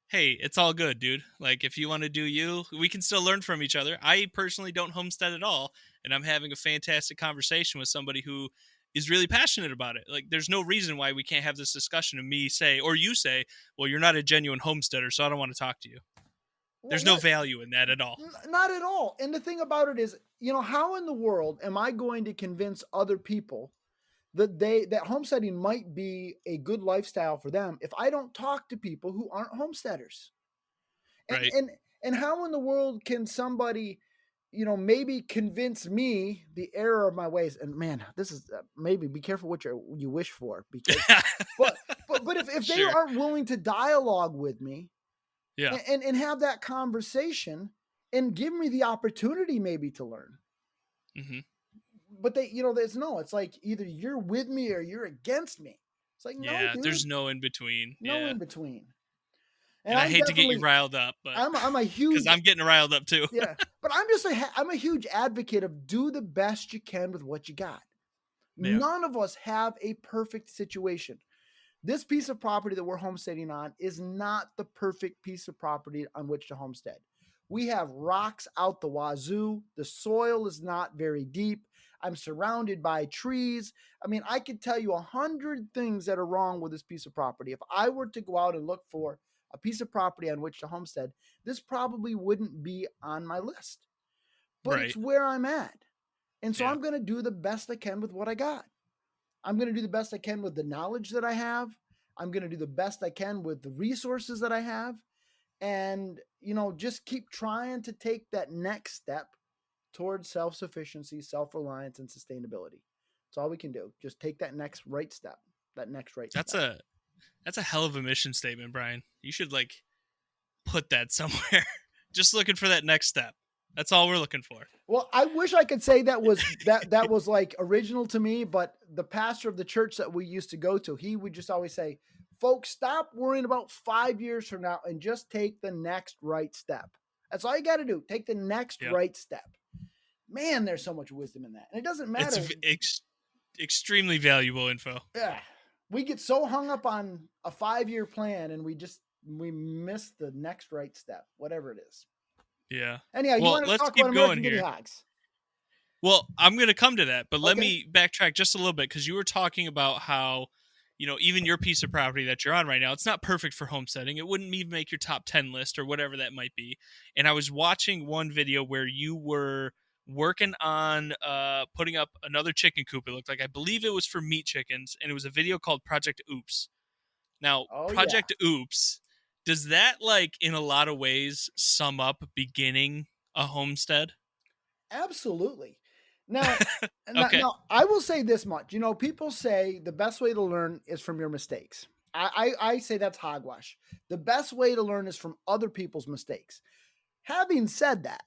hey, it's all good, dude. Like, if you want to do you, we can still learn from each other. I personally don't homestead at all, and I'm having a fantastic conversation with somebody who is really passionate about it. Like, there's no reason why we can't have this discussion and me say, or you say, well, you're not a genuine homesteader, so I don't want to talk to you. There's no what? value in that at all. Not at all. And the thing about it is, how in the world am I going to convince other people that homesteading might be a good lifestyle for them if I don't talk to people who aren't homesteaders? And Right. and and how in the world can somebody maybe convince me the error of my ways. And man, this is maybe be careful what you wish for, because, but if they Sure. aren't willing to dialogue with me Yeah. and have that conversation and give me the opportunity maybe to learn. Mm-hmm. But it's like either you're with me or you're against me. It's like, no, Yeah, dude, there's no in between. no Yeah. in between. And I hate to get you riled up, but I'm a huge, because I'm getting riled up too. yeah, but I'm a huge advocate of do the best you can with what you got. Yeah. None of us have a perfect situation. This piece of property that we're homesteading on is not the perfect piece of property on which to homestead. We have rocks out the wazoo. The soil is not very deep. I'm surrounded by trees. I mean, I could tell you 100 things that are wrong with this piece of property. If I were to go out and look for a piece of property on which to homestead, this probably wouldn't be on my list. But Right. it's where I'm at. And so Yeah. I'm going to do the best I can with what I got. I'm going to do the best I can with the knowledge that I have. I'm going to do the best I can with the resources that I have. And, just keep trying to take that next step towards self-sufficiency, self-reliance, and sustainability. That's all we can do. Just take that next right step. That's a hell of a mission statement, Brian. You should put that somewhere. Just looking for that next step. That's all we're looking for. Well, I wish I could say that was like original to me, but the pastor of the church that we used to go to, he would just always say, folks, stop worrying about 5 years from now and just take the next right step. That's all you got to do. Take the next right step. Man, there's so much wisdom in that. And it doesn't matter. It's extremely valuable info. Yeah. We get so hung up on a 5-year plan and we miss the next right step, whatever it is. Yeah. Anyhow, you want to talk about American guinea hogs? Well, I'm going to come to that, but let me backtrack just a little bit, because you were talking about how, even your piece of property that you're on right now, it's not perfect for homesteading. It wouldn't even make your top 10 list or whatever that might be. And I was watching one video where you were working on putting up another chicken coop. It looked like, I believe it was for meat chickens, and it was a video called Project Oops. Now, Project Oops, does that in a lot of ways sum up beginning a homestead? Absolutely. Now, now, I will say this much. People say the best way to learn is from your mistakes. I say that's hogwash. The best way to learn is from other people's mistakes. Having said that,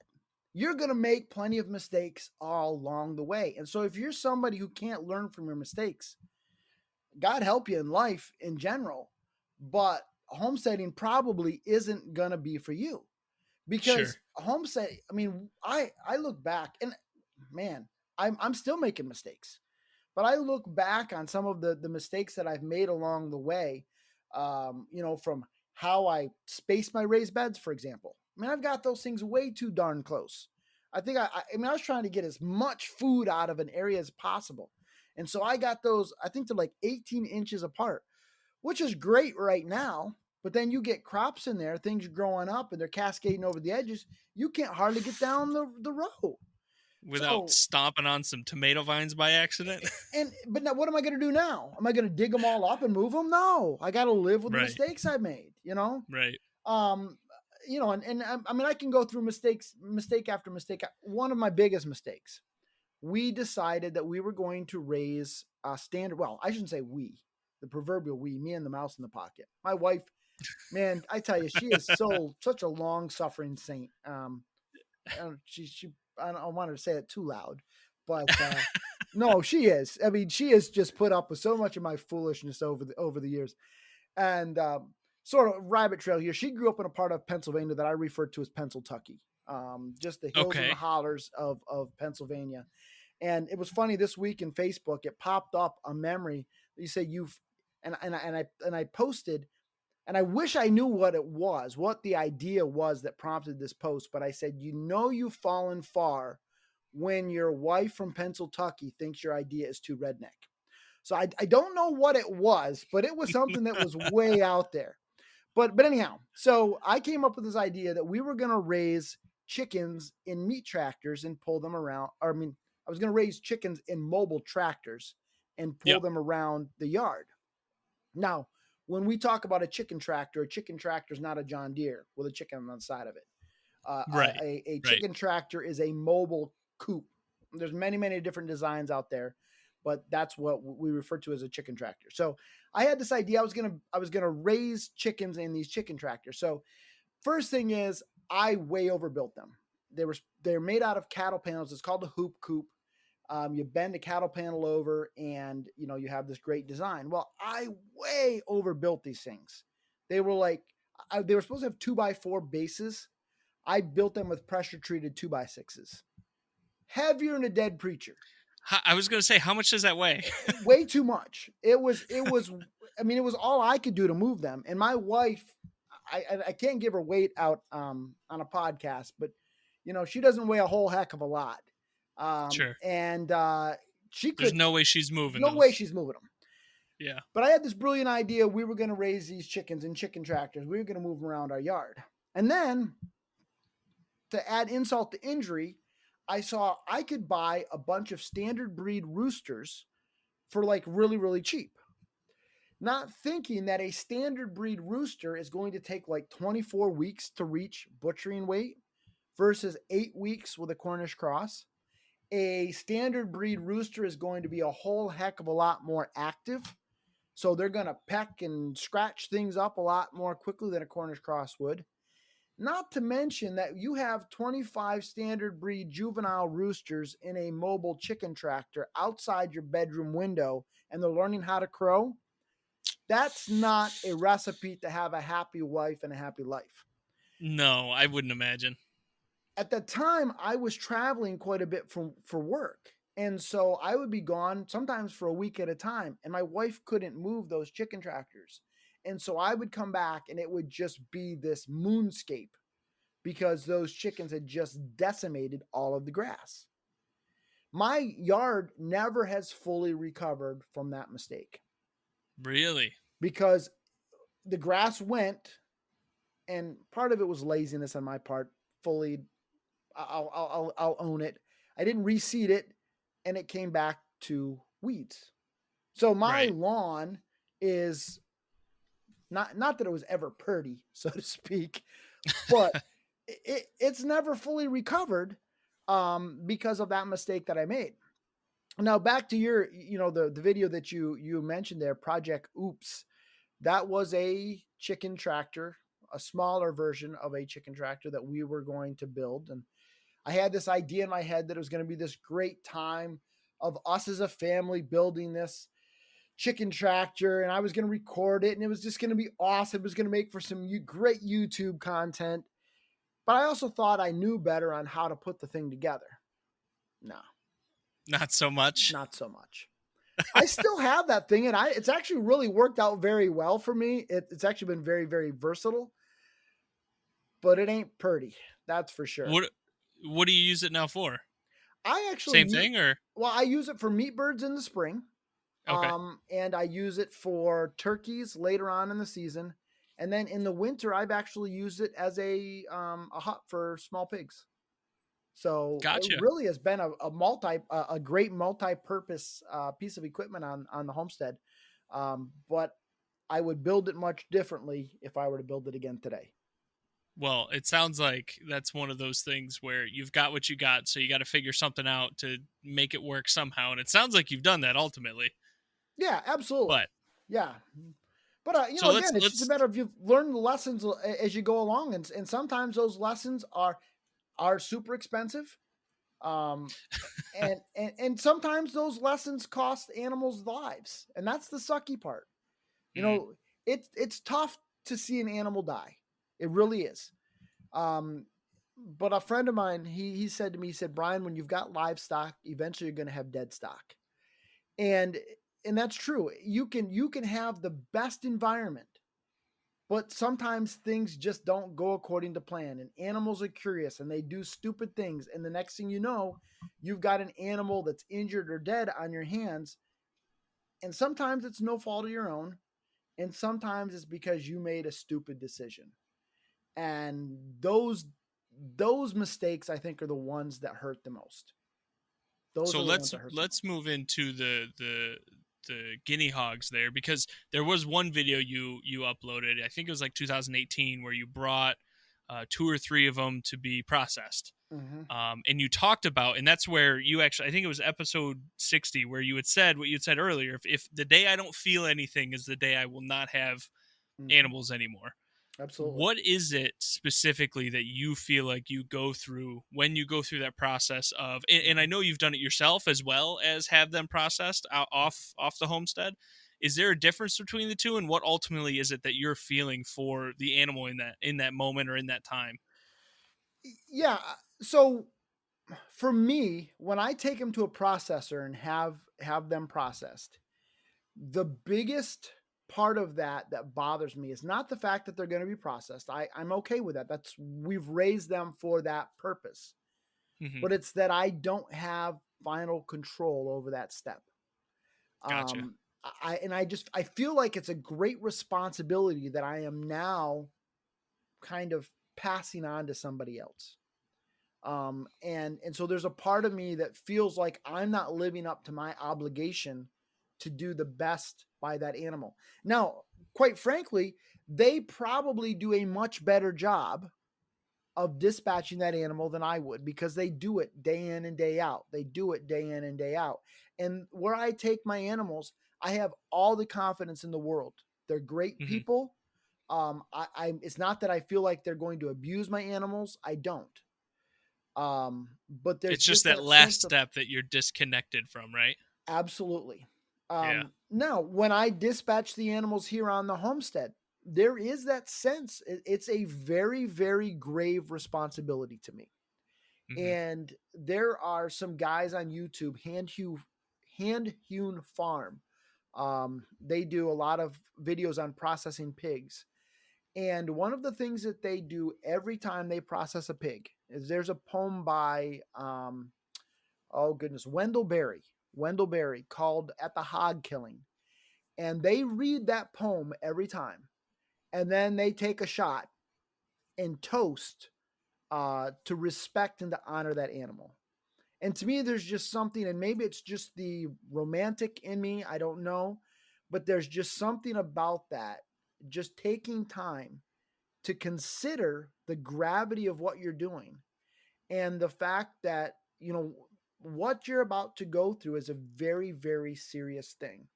you're going to make plenty of mistakes all along the way. And so if you're somebody who can't learn from your mistakes, God help you in life in general, but homesteading probably isn't going to be for you, because homestead, I mean, I look back and man, I'm still making mistakes, but I look back on some of the mistakes that I've made along the way, from how I space my raised beds, for example. I mean, I've got those things way too darn close. I think I was trying to get as much food out of an area as possible. And so I got those, I think they're 18 inches apart, which is great right now. But then you get crops in there, things growing up and they're cascading over the edges. You can't hardly get down the row. Without stomping on some tomato vines by accident. But now what am I going to do now? Am I going to dig them all up and move them? No, I got to live with the mistakes I made, Right. I mean, I can go through mistake after mistake. One of my biggest mistakes, we decided that we were going to raise a standard. Well, I shouldn't say we, the proverbial we, me and the mouse in the pocket. My wife, man, I tell you, she is such a long suffering saint. I don't want her to say it too loud, but no, she is. I mean, she has just put up with so much of my foolishness over the years. And sort of rabbit trail here. She grew up in a part of Pennsylvania that I refer to as Pennsyltucky, just the hills and the hollers of Pennsylvania. And it was funny this week in Facebook, it popped up a memory. You say and I posted. And I wish I knew what the idea was that prompted this post. But I said, you've fallen far when your wife from Pennsyltucky thinks your idea is too redneck. So I don't know what it was, but it was something that was way out there. But anyhow, so I came up with this idea that we were going to raise chickens in meat tractors and pull them around. I was going to raise chickens in mobile tractors and pull them around the yard. Now, when we talk about a chicken tractor is not a John Deere with a chicken on the side of it. Right. A Right. chicken tractor is a mobile coop. There's many different designs out there, but that's what we refer to as a chicken tractor. So I had this idea. I was gonna raise chickens in these chicken tractors. So first thing is I way overbuilt them. They're made out of cattle panels. It's called a hoop coop. You bend a cattle panel over, and you have this great design. Well, I way overbuilt these things. They were they were supposed to have 2x4 bases. I built them with pressure treated 2x6s. Heavier than a dead preacher. I was going to say, how much does that weigh? Way too much. It was. I mean, it was all I could do to move them. And my wife, I can't give her weight out on a podcast, but she doesn't weigh a whole heck of a lot. Sure. And she could. There's no way she's moving. No way she's moving them. Yeah. But I had this brilliant idea. We were going to raise these chickens in chicken tractors. We were going to move them around our yard. And then, to add insult to injury, I saw I could buy a bunch of standard breed roosters for really, really cheap. Not thinking that a standard breed rooster is going to take 24 weeks to reach butchering weight versus 8 weeks with a Cornish cross. A standard breed rooster is going to be a whole heck of a lot more active. So they're going to peck and scratch things up a lot more quickly than a Cornish cross would. Not to mention that you have 25 standard breed juvenile roosters in a mobile chicken tractor outside your bedroom window, and they're learning how to crow. That's not a recipe to have a happy wife and a happy life. No, I wouldn't imagine. At the time, I was traveling quite a bit for work. And so I would be gone sometimes for a week at a time, and my wife couldn't move those chicken tractors. And so I would come back, and it would just be this moonscape because those chickens had just decimated all of the grass. My yard never has fully recovered from that mistake. Really? Because the grass went, and part of it was laziness on my part. Fully, I'll own it. I didn't reseed it, and it came back to weeds. So my lawn is not that it was ever pretty, so to speak, but it's never fully recovered because of that mistake that I made. Now back to your, the video that you mentioned there, Project Oops. That was a chicken tractor, a smaller version of a chicken tractor that we were going to build. And I had this idea in my head that it was going to be this great time of us as a family building this chicken tractor, and I was going to record it, and it was just going to be awesome. It was going to make for some great YouTube content. But I also thought I knew better on how to put the thing together. No. Not so much. Not so much. I still have that thing, and it's actually really worked out very well for me. It's actually been very, very versatile, but it ain't pretty. That's for sure. What do you use it now for? I actually same thing, or? Well, I use it for meat birds in the spring. Okay. And I use it for turkeys later on in the season. And then in the winter, I've actually used it as a hut for small pigs. So Gotcha. It really has been a great multi-purpose piece of equipment on the homestead. But I would build it much differently if I were to build it again today. Well, it sounds like that's one of those things where you've got what you got, so you got to figure something out to make it work somehow. And it sounds like you've done that ultimately. Yeah, absolutely. But it's just a matter of you've learned the lessons as you go along, and sometimes those lessons are super expensive, and sometimes those lessons cost animals lives, and that's the sucky part. It's tough to see an animal die. It really is. But a friend of mine, he said to me, he said, Brian, when you've got livestock, eventually you're going to have dead stock. And that's true. You can have the best environment, but sometimes things just don't go according to plan, and animals are curious and they do stupid things. And the next thing you know, you've got an animal that's injured or dead on your hands. And sometimes it's no fault of your own. And sometimes it's because you made a stupid decision. And those mistakes, I think, are the ones that hurt the most. So let's move into the guinea hogs there, because there was one video you uploaded, I think it was like 2018, where you brought 2 or 3 of them to be processed. Mm-hmm. And you talked about, and that's where you actually, I think it was episode 60, where you had said what you had said earlier. If the day I don't feel anything is the day I will not have animals anymore. Absolutely. What is it specifically that you feel like you go through when you go through that process of, and I know you've done it yourself as well as have them processed off the homestead. Is there a difference between the two, and what ultimately is it that you're feeling for the animal in that moment or in that time? Yeah. So for me, when I take them to a processor and have them processed, the biggest part of that bothers me is not the fact that they're going to be processed. I'm okay with that. We've raised them for that purpose. Mm-hmm. But it's that I don't have final control over that step. Gotcha. I feel like it's a great responsibility that I am now kind of passing on to somebody else. And so there's a part of me that feels like I'm not living up to my obligation to do the best by that animal. Now, quite frankly, they probably do a much better job of dispatching that animal than I would, because they do it day in and day out. They do it day in and day out. And where I take my animals, I have all the confidence in the world. They're great Mm-hmm. people. It's not that I feel like they're going to abuse my animals. I don't. But there's It's just that last step that you're disconnected from, right? Absolutely. Yeah. Now, when I dispatch the animals here on the homestead, there is that sense. It's a very, very grave responsibility to me. Mm-hmm. And there are some guys on YouTube, Hand Hewn Farm. They do a lot of videos on processing pigs. And one of the things that they do every time they process a pig is there's a poem by, Wendell Berry called At the Hog Killing. And they read that poem every time. And then they take a shot and toast to respect and to honor that animal. And to me, there's just something, and maybe it's just the romantic in me, I don't know, but there's just something about that, just taking time to consider the gravity of what you're doing and the fact that, what you're about to go through is a very, very serious thing.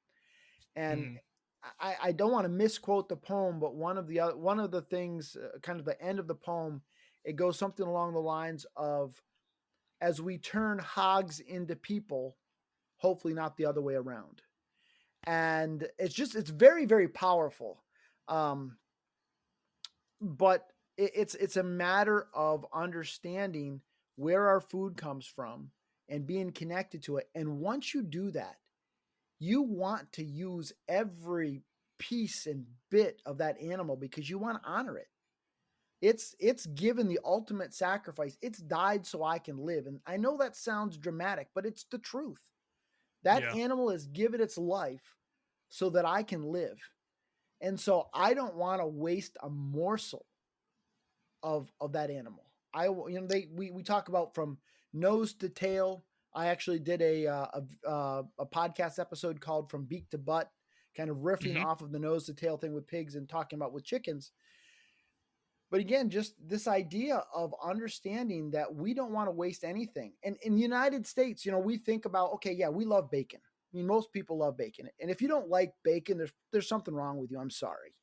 And I don't want to misquote the poem, but one of the things, kind of the end of the poem, it goes something along the lines of, as we turn hogs into people, hopefully not the other way around. And it's very, very powerful. But it's a matter of understanding where our food comes from and being connected to it. And once you do that, you want to use every piece and bit of that animal because you want to honor it. It's given the ultimate sacrifice. It's died so I can live. And I know that sounds dramatic, but it's the truth. That animal has given its life so that I can live. And so I don't want to waste a morsel of that animal. We talk about from nose to tail. I actually did a podcast episode called From Beak to Butt, kind of riffing off of the nose to tail thing with pigs and talking about with chickens. But again, just this idea of understanding that we don't want to waste anything. And in the United States, we think about, okay, yeah, we love bacon. I mean, most people love bacon. And if you don't like bacon, there's something wrong with you. I'm sorry.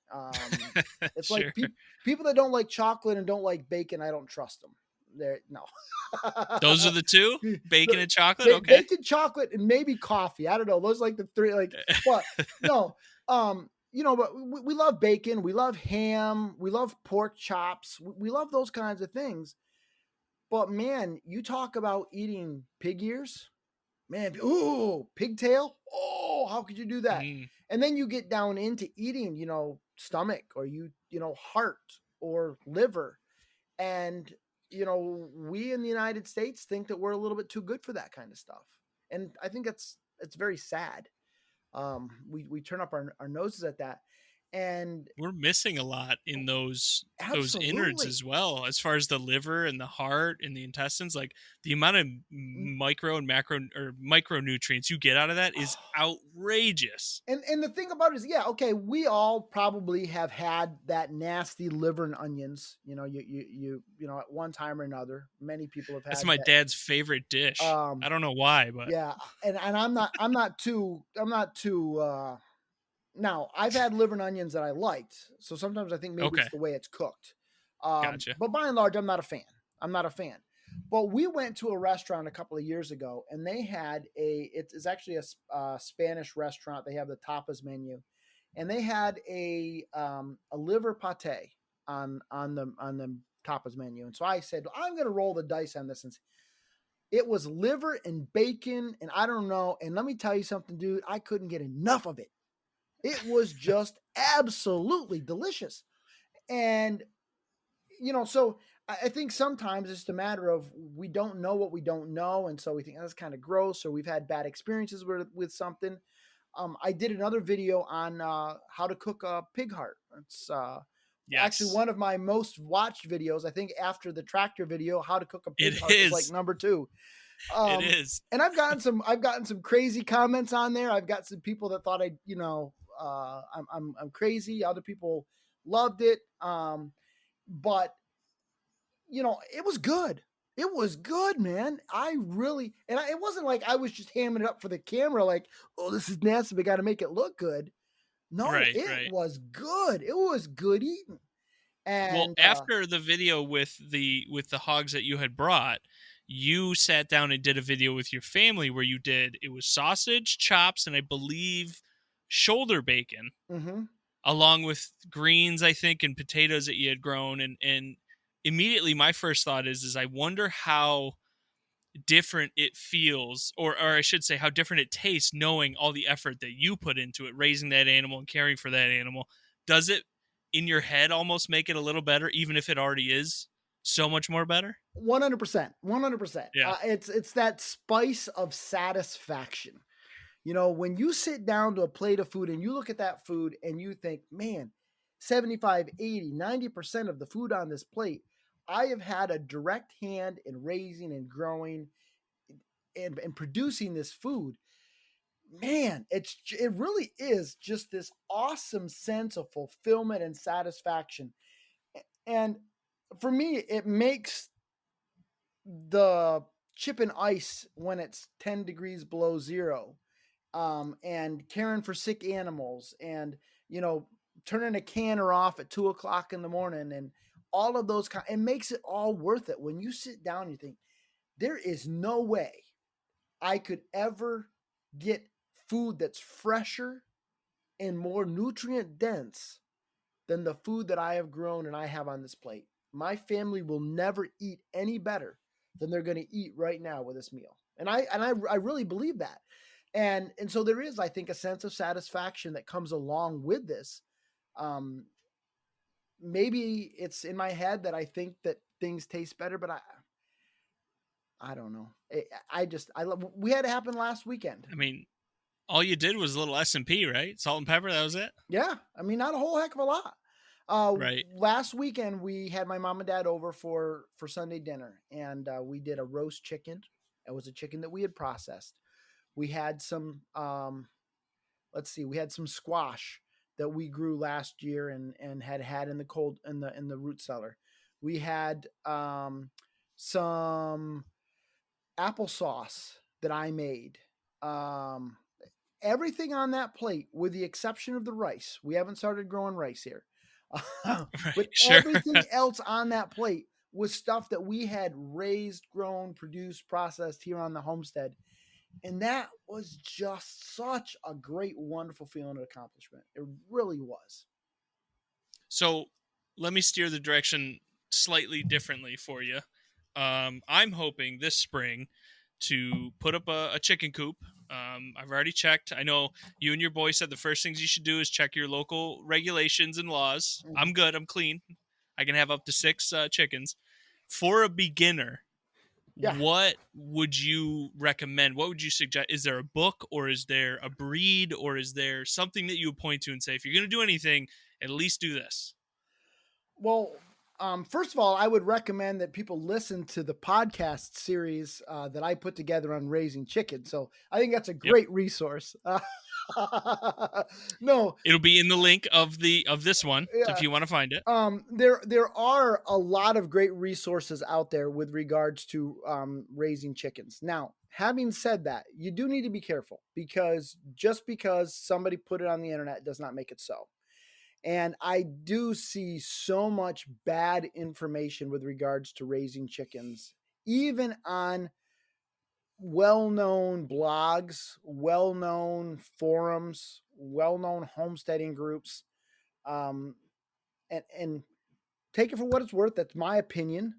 It's sure. like people that don't like chocolate and don't like bacon, I don't trust them. No. Those are the two? Bacon and chocolate? Okay. Bacon, chocolate, and maybe coffee. I don't know. Those are like the three. But no. But we love bacon, we love ham, we love pork chops, we love those kinds of things. But man, you talk about eating pig ears, man, pigtail, how could you do that? And then you get down into eating, stomach, or heart or liver. And, we in the United States think that we're a little bit too good for that kind of stuff. And I think it's very sad. We turn up our noses at that. And we're missing a lot in those innards absolutely. as well, as far as the liver and the heart and the intestines. Like the amount of micro and macro or micronutrients you get out of that is outrageous. And the thing about it is, yeah, okay, we all probably have had that nasty liver and onions. You know, at one time or another. Many people have That's had my that. dad's favorite dish. I don't know why, but Yeah, and I'm not too now, I've had liver and onions that I liked, so sometimes I think maybe okay, it's the way it's cooked. gotcha. But by and large, I'm not a fan. I'm not a fan. But we went to a restaurant a couple of years ago, and they had it's actually a Spanish restaurant. They have the tapas menu, and they had a liver pate on the tapas menu. And so I said, I'm going to roll the dice on this, and it was liver and bacon, and I don't know. And let me tell you something, dude, I couldn't get enough of it. It was just absolutely delicious. And, so I think sometimes it's a matter of we don't know what we don't know. And so we think that's kind of gross, or we've had bad experiences with something. I did another video on how to cook a pig heart. It's actually Yes, one of my most watched videos. I think after the tractor video, how to cook a pig it heart is like is. number 2. It is. And I've gotten some crazy comments on there. I've got some people that thought I'm crazy. Other people loved it. But it was good. It was good, man. It wasn't like I was just hamming it up for the camera, like, oh, this is nasty, we got to make it look good. No, Right, it right. was good. It was good eating. Well, And after the video with the hogs that you had brought, you sat down and did a video with your family where it was sausage, chops, and I believe shoulder bacon, mhm. along with greens, I think, and potatoes that you had grown. And immediately my first thought is I wonder how different it feels, or I should say how different it tastes, knowing all the effort that you put into it, raising that animal and caring for that animal. Does it in your head almost make it a little better, even if it already is so much more better? 100%. 100%. Yeah. It's that spice of satisfaction. When you sit down to a plate of food and you look at that food and you think, man, 75, 80, 90% of the food on this plate, I have had a direct hand in raising and growing and producing this food. Man, it really is just this awesome sense of fulfillment and satisfaction. And for me, it makes the chip and ice when it's 10 degrees below zero, and caring for sick animals, and turning a canner off at 2 o'clock in the morning, and all of those it makes it all worth it. When you sit down and you think, there is no way I could ever get food that's fresher and more nutrient dense than the food that I have grown and I have on this plate. My family will never eat any better than they're going to eat right now with this meal. And I really believe that. And so there is, I think, a sense of satisfaction that comes along with this. Maybe it's in my head that I think that things taste better, but I don't know. We had it happen last weekend. I mean, all you did was a little S&P, right? Salt and pepper, that was it? Yeah. I mean, not a whole heck of a lot. Right. Last weekend we had my mom and dad over for Sunday dinner, and we did a roast chicken. It was a chicken that we had processed. We had some, we had some squash that we grew last year and had in the cold in the root cellar. We had some applesauce that I made. Everything on that plate, with the exception of the rice. We haven't started growing rice here. Right. But Sure. everything else on that plate was stuff that we had raised, grown, produced, processed here on the homestead. And that was just such a great, wonderful feeling and accomplishment. It really was. So let me steer the direction slightly differently for you. I'm hoping this spring to put up a chicken coop. I've already checked. I know you and your boy said the first things you should do is check your local regulations and laws. Mhm. I'm good. I'm clean. I can have up to 6 chickens. For a beginner, Yeah. what would you recommend? What would you suggest? Is there a book, or is there a breed, or is there something that you would point to and say, if you're going to do anything, at least do this? Well, first of all, I would recommend that people listen to the podcast series that I put together on raising chickens. So I think that's a Yep. great resource. No, It'll be in the link of this one if yeah. you want to find it. There are a lot of great resources out there with regards to raising chickens. Now, having said that, you do need to be careful, because just because somebody put it on the internet does not make it so. And I do see so much bad information with regards to raising chickens, even on well-known blogs, well-known forums, well-known homesteading groups. Um, and take it for what it's worth. That's my opinion.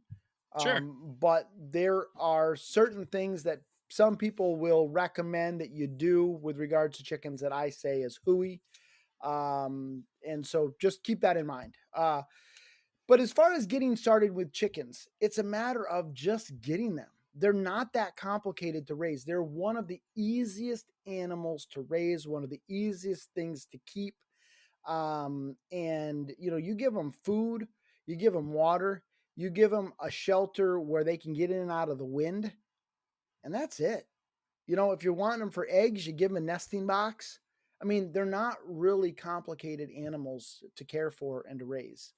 Sure. But there are certain things that some people will recommend that you do with regards to chickens that I say is hooey. And so just keep that in mind. But as far as getting started with chickens, it's a matter of just getting them. They're not that complicated to raise. They're one of the easiest animals to raise, one of the easiest things to keep. And you give them food, you give them water, you give them a shelter where they can get in and out of the wind, and that's it. If you're wanting them for eggs, you give them a nesting box. I mean, they're not really complicated animals to care for and to raise.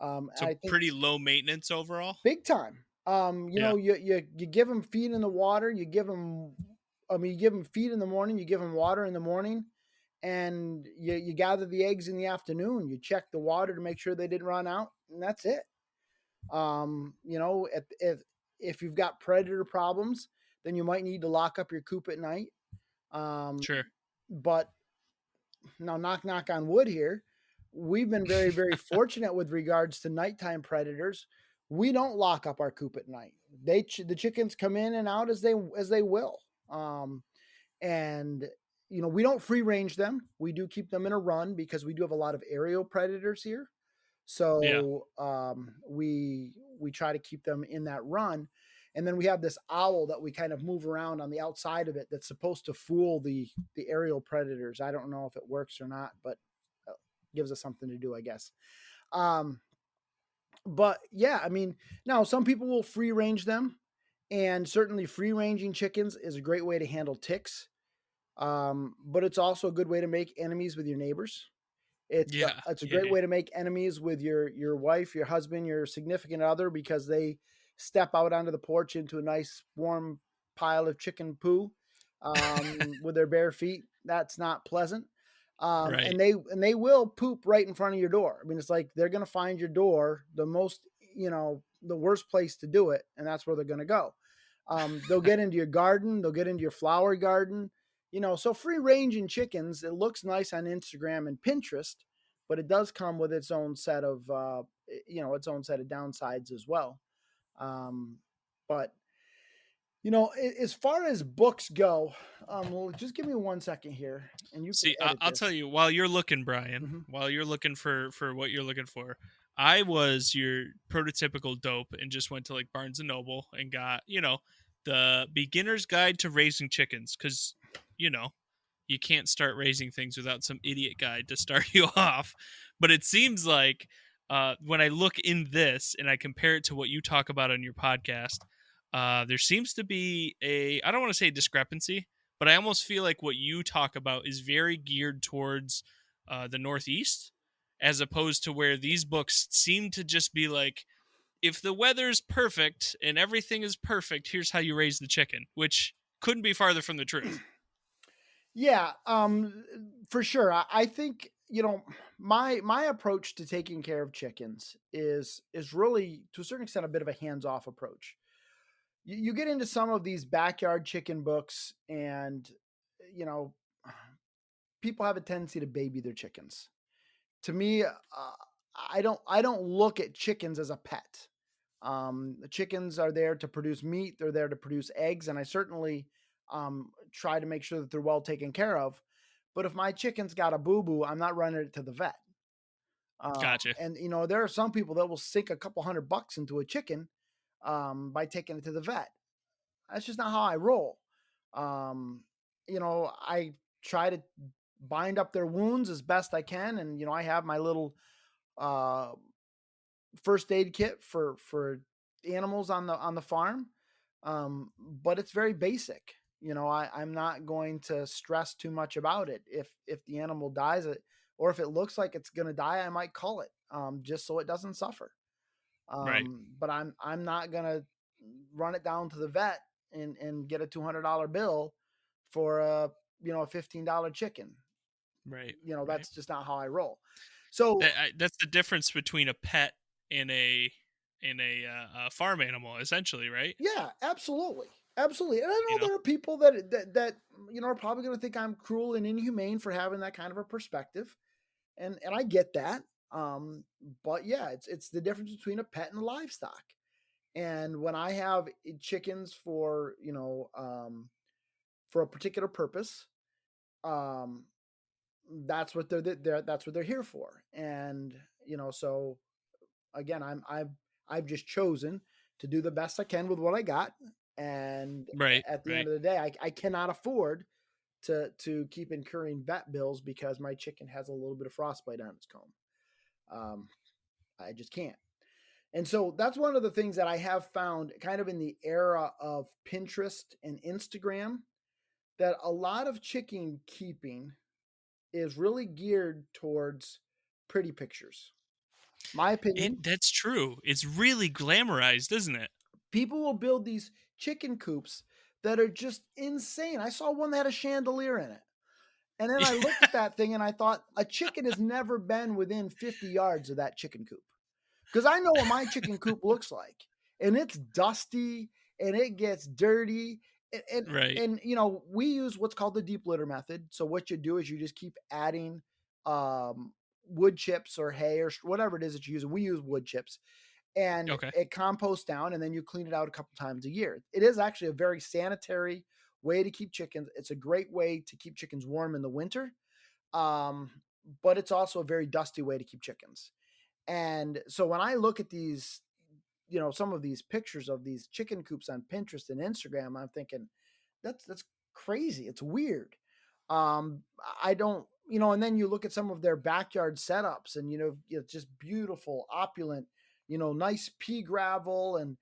So I think pretty low maintenance overall. big time. Yeah. You give them feed in the water. You give them, you give them feed in the morning. You give them water in the morning, and you gather the eggs in the afternoon. You check the water to make sure they didn't run out, and that's it. If you've got predator problems, then you might need to lock up your coop at night. Sure. But now, knock on wood here, we've been very, very fortunate with regards to nighttime predators. We don't lock up our coop at night. The chickens come in and out as they will. And we don't free range them. We do keep them in a run because we do have a lot of aerial predators here. Yeah. So we try to keep them in that run. And then we have this owl that we kind of move around on the outside of it that's supposed to fool the aerial predators. I don't know if it works or not, but gives us something to do, I guess. But yeah, I mean, now some people will free range them, and certainly free ranging chickens is a great way to handle ticks. But it's also a good way to make enemies with your neighbors. Yeah. It's a Yeah. great way to make enemies with your wife, your husband, your significant other, because they step out onto the porch into a nice warm pile of chicken poo with their bare feet. That's not pleasant. Right. And they will poop right in front of your door. I mean, it's like they're going to find your door the worst place to do it, and that's where they're going to go. They'll get into your garden, they'll get into your flower garden. So free ranging chickens, it looks nice on Instagram and Pinterest, but it does come with its own set of downsides as well. But as far as books go, well, just give me 1 second here, and you can See, edit I'll tell this. you, while you're looking, Brian, Mhm. while you're looking for what you're looking for, I was your prototypical dope and just went to like Barnes and Noble and got, the beginner's guide to raising chickens, because, you know, you can't start raising things without some idiot guide to start you off. But it seems like when I look in this and I compare it to what you talk about on your podcast, there seems to be I don't want to say discrepancy, but I almost feel like what you talk about is very geared towards the Northeast, as opposed to where these books seem to just be like, if the weather's perfect and everything is perfect, here's how you raise the chicken, which couldn't be farther from the truth. Yeah, for sure. I think my approach to taking care of chickens is really, to a certain extent, a bit of a hands off approach. You get into some of these backyard chicken books, and you know people have a tendency to baby their chickens. To me, I don't look at chickens as a pet. The chickens are there to produce meat. They're there to produce eggs, and I certainly try to make sure that they're well taken care of. But if my chicken's got a boo boo, I'm not running it to the vet. Gotcha. And there are some people that will sink a couple $100 into a chicken by taking it to the vet. That's just not how I roll. Um, I try to bind up their wounds as best I can, and I have my little uh, first aid kit for animals on the farm. But it's very basic. I'm not going to stress too much about it. If the animal dies, or if it looks like it's going to die, I might cull it, just so it doesn't suffer. Right. But I'm not going to run it down to the vet and get a $200 bill for a $15 chicken. Right. Right. That's just not how I roll. So That's the difference between a pet and a farm animal, essentially, right? yeah, absolutely. Absolutely. And I You know know. there are people that are probably going to think I'm cruel and inhumane for having that kind of a perspective. And I get that. But yeah, it's the difference between a pet and a livestock. And when I have chickens for a particular purpose, um, that's what they're here for. And so again, I've just chosen to do the best I can with what I got. And Right. at the end Right. of the day, I cannot afford to keep incurring vet bills because my chicken has a little bit of frostbite on its comb. Um, I just can't. And so that's one of the things that I have found kind of in the era of Pinterest and Instagram, that a lot of chicken keeping is really geared towards pretty pictures. My opinion, That's true. It's really glamorized, isn't it? people will build these chicken coops that are just insane. I saw one that had a chandelier in it. And then I looked at that thing and I thought a chicken has never been within 50 yards of that chicken coop. Because I know what my chicken coop looks like. And it's dusty and it gets dirty. And, and, Right. we use what's called the deep litter method. So what you do is you just keep adding wood chips or hay or whatever it is that you use. We use wood chips, and Okay. it composts down, and then you clean it out a couple times a year. It is actually a very sanitary way to keep chickens. It's a great way to keep chickens warm in the winter. Um, but it's also a very dusty way to keep chickens. And so when I look at these, some of these pictures of these chicken coops on Pinterest and Instagram, I'm thinking that's crazy. It's weird. I don't, and then you look at some of their backyard setups, and it's just beautiful, opulent, nice pea gravel and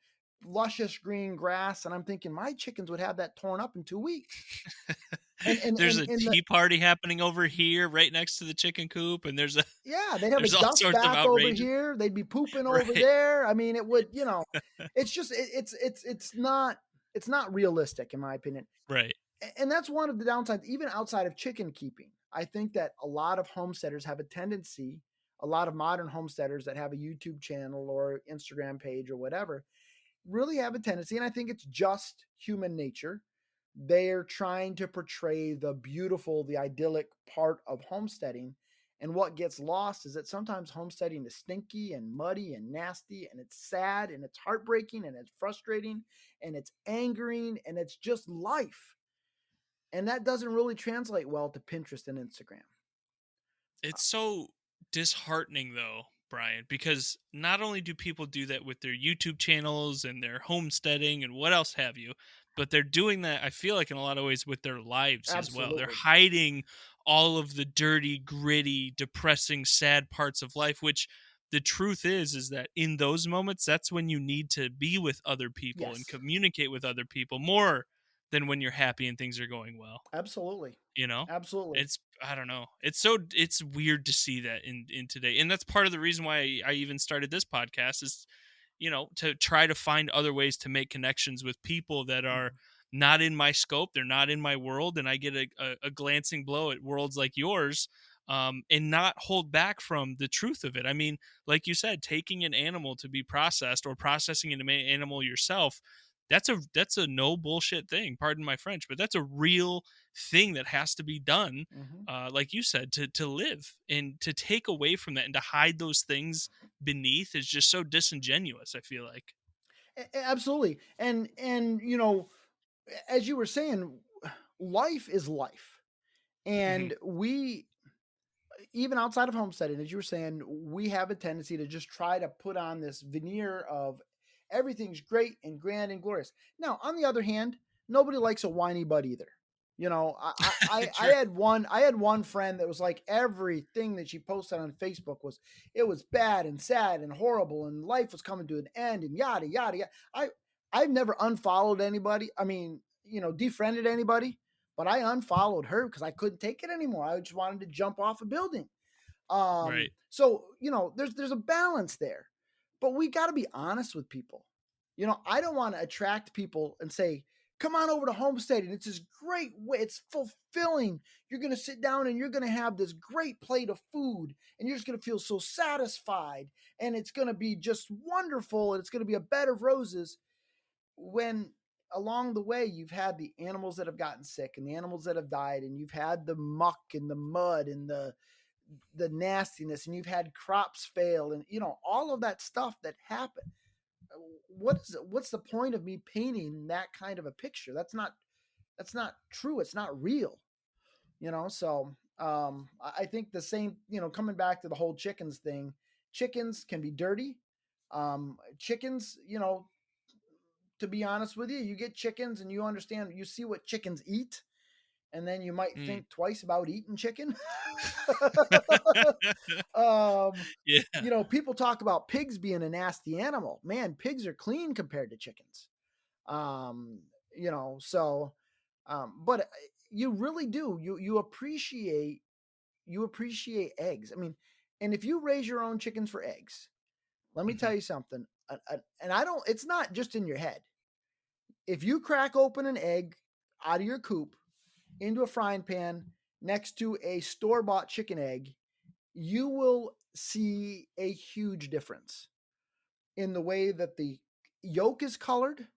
luscious green grass, and I'm thinking my chickens would have that torn up in 2 weeks. There's And a in the tea party happening over here right next to the chicken coop, and Yeah, they'd have a there's all dust sorts of bath over outrageous. here. They'd be pooping over Right. there. I mean, it would, it's just it's not realistic in my opinion. Right. And that's one of the downsides, even outside of chicken keeping. I think that a lot of homesteaders have a tendency, a lot of modern homesteaders that have a YouTube channel or Instagram page or whatever, really have a tendency, and I think it's just human nature. They're trying to portray the beautiful, the idyllic part of homesteading. And what gets lost is that sometimes homesteading is stinky and muddy and nasty, and it's sad and it's heartbreaking and it's frustrating and it's angering and it's just life. And that doesn't really translate well to Pinterest and Instagram. It's so disheartening though, Brian, because not only do people do that with their YouTube channels and their homesteading and what else have you, but they're doing that, I feel like, in a lot of ways with their lives as well. They're Absolutely. hiding all of the dirty, gritty, depressing, sad parts of life, which the truth is that in those moments, that's when you need to be with other people and Yes, communicate with other people more than when you're happy and things are going well. absolutely. You know, Absolutely. it's, I don't know, it's weird to see that in today, and that's part of the reason why I even started this podcast, is to try to find other ways to make connections with people that are Mhm. not in my scope, they're not in my world, and I get a glancing blow at worlds like yours, and not hold back from the truth of it. I mean, like you said, taking an animal to be processed or processing an animal yourself, that's a no bullshit thing, pardon my French, but that's a real thing that has to be done, Mhm. like you said, to live. And to take away from that and to hide those things beneath is just so disingenuous, I feel like. Absolutely. And as you were saying, life is life. Hmm. And we, even outside of homesteading, as you were saying, we have a tendency to just try to put on this veneer of Everything's great and grand and glorious. Now, on the other hand, nobody likes a whiny butt either. You know, I True. had one friend that was like, everything that she posted on Facebook was bad and sad and horrible, and life was coming to an end and yada yada yada. I've never unfollowed anybody. I mean, defriended anybody, but I unfollowed her because I couldn't take it anymore. I just wanted to jump off a building. Right. So there's a balance there, but we got to be honest with people. I don't want to attract people and say, come on over to Homesteading. It's this great way. It's fulfilling. You're going to sit down and you're going to have this great plate of food, and you're just going to feel so satisfied, and it's going to be just wonderful, and it's going to be a bed of roses, when along the way you've had the animals that have gotten sick and the animals that have died, and you've had the muck and the mud and the nastiness, and you've had crops fail, and all of that stuff that happened. What's the point of me painting that kind of a picture? That's not true. It's not real. So I think the same, coming back to the whole chickens thing, chickens can be dirty. Chickens, to be honest with you, you get chickens and you see what chickens eat, and then you might think twice about eating chicken. Yeah. People talk about pigs being a nasty animal. Man, pigs are clean compared to chickens. But you really do. You appreciate eggs. I mean, and if you raise your own chickens for eggs, let me tell you something. And it's not just in your head. If you crack open an egg out of your coop into a frying pan next to a store-bought chicken egg, you will see a huge difference in the way that the yolk is colored,